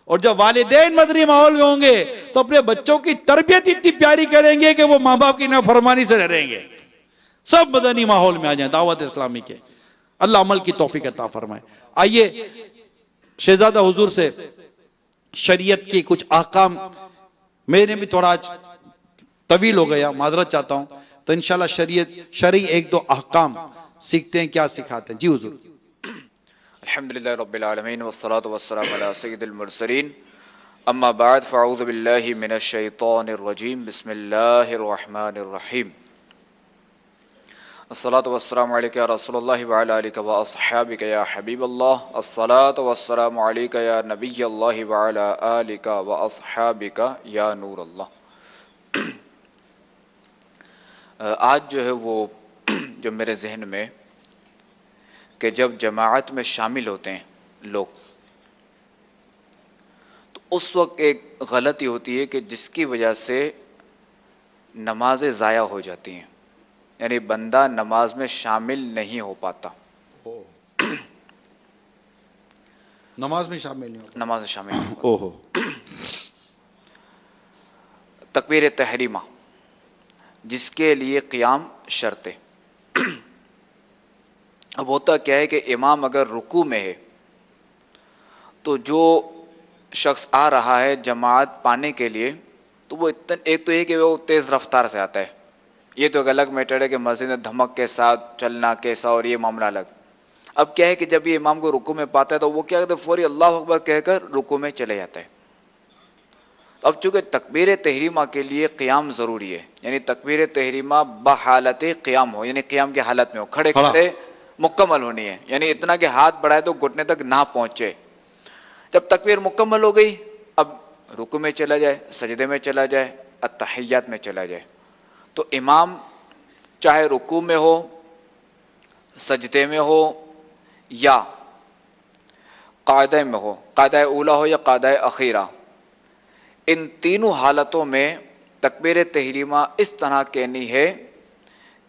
और जब वालिदैन मदनी माहौल में होंगे तो अपने बच्चों की तरबियत इतनी प्यारी करेंगे कि वो मां बाप की नाफरमानी से डरेंगे। सब मदनी माहौल में आ जाएं, दावत इस्लामी के। अल्लाह अमल की तौफीक अता फरमाए। आइए शहजादा हुजूर से शरीयत की कुछ अहकाम, मेरे भी थोड़ा आज तवील हो गया, माजरत चाहता हूं, तो इंशाल्लाह शरी एक दो अहकाम सीखते हैं, क्या सिखाते हैं। जी हुजूर। अल्हम्दुलिल्लाह रब्बिल आलमीन वस्सलातु वस्सलामु अला सय्यिदिल मुरसलीन अम्मा बाद फ़अऊज़ु बिल्लाहि मिनश शैतानिर रजीम बिस्मिल्लाहिर रहमानिर रहीम अस्सलातु वस्सलामु अलैका या रसूलल्लाह व अला आलिका व अस्हाबिका या हबीबल्लाह अस्सलातु वस्सलामु अलैका या नबियल्लाह व अला आलिका व अस्हाबिका या नूरल्लाह। आज जो है वो जो मेरे जहन में कि जब जमाअत में शामिल होते हैं लोग, तो उस वक्त एक गलती होती है कि जिसकी वजह से नमाजें ज़ाया हो जाती हैं, यानी बंदा नमाज में शामिल नहीं हो पाता। नमाज में शामिल नहीं होता, नमाज में शामिल नहीं होता। ओहो। तकबीर तहरीमा जिसके लिए क़ियाम शर्त है। अब होता क्या है कि इमाम अगर रुकू में है तो जो शख्स आ रहा है जमात पाने के लिए, तो वो इतना, एक तो ये कि वो तेज़ रफ्तार से आता है, ये तो एक अलग मैटर है कि मस्जिद में धमक के साथ चलना कैसा, और ये मामला अलग। अब क्या है कि जब ये इमाम को रुकू में पाता है तो वो क्या कहते हैं, फौरी अल्लाह अकबर कहकर रुकू में चले जाता है। अब चूंकि तकबीर तहरीमा के लिए क़ियाम ज़रूरी है, यानी तकबीर तहरीमा बहालत क़ियाम हो, यानी क़ियाम की हालत में हो, खड़े खड़े मुकम्मल होनी है, यानी इतना कि हाथ बढ़ाए तो घुटने तक ना पहुंचे। जब तकबीर मुकम्मल हो गई, अब रुकू में चला जाए, सजदे में चला जाए, अत्तहियात में चला जाए, तो इमाम चाहे रुकू में हो, सजदे में हो या क़ायदा में हो, क़ायदा ऊला हो या क़ायदा अखीरा, इन तीनों हालतों में तकबीर तहरीमा इस तरह कहनी है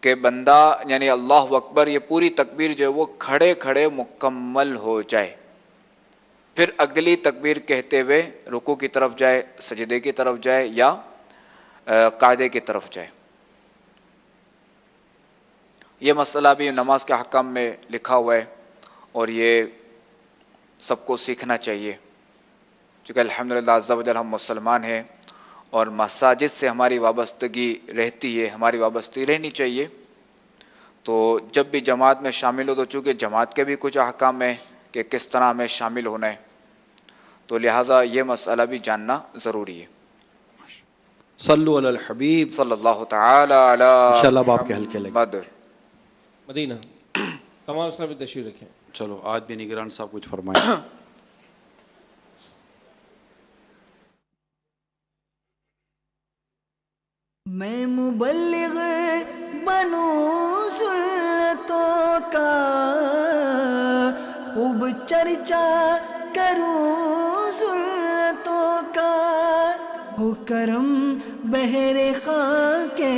कि बंदा यानी अल्लाह अकबर, ये पूरी तकबीर जो है वो खड़े खड़े मुकम्मल हो जाए, फिर अगली तकबीर कहते हुए रुकू की तरफ जाए, सजदे की तरफ जाए या कायदे की तरफ जाए। ये मसला भी नमाज के हकाम में लिखा हुआ है और ये सबको सीखना चाहिए, क्योंकि अल्हम्दुलिल्लाह अज़्ज़ा वजल हम मुसलमान हैं और मसाजिद से हमारी वाबस्तगी रहती है, हमारी वाबस्तगी रहनी चाहिए। तो जब भी जमात में शामिल हो, तो चूँकि जमात के भी कुछ अहकाम है कि किस तरह हमें शामिल होना है, तो लिहाजा ये मसला भी जानना ज़रूरी है। सल्लु अलल हबीब सल्लल्लाहु तआला अला इंशाल्लाह बाप के हल्के लगे। मदीना तमाम इस्लामी तशरीफ रखें। चलो आज भी निगरान साहब कुछ फरमाएं। मैं मुबल्लिग बनूं सुन्नतों का, खूब चर्चा करूं सुन्नतों का, हो करम बहरे खां के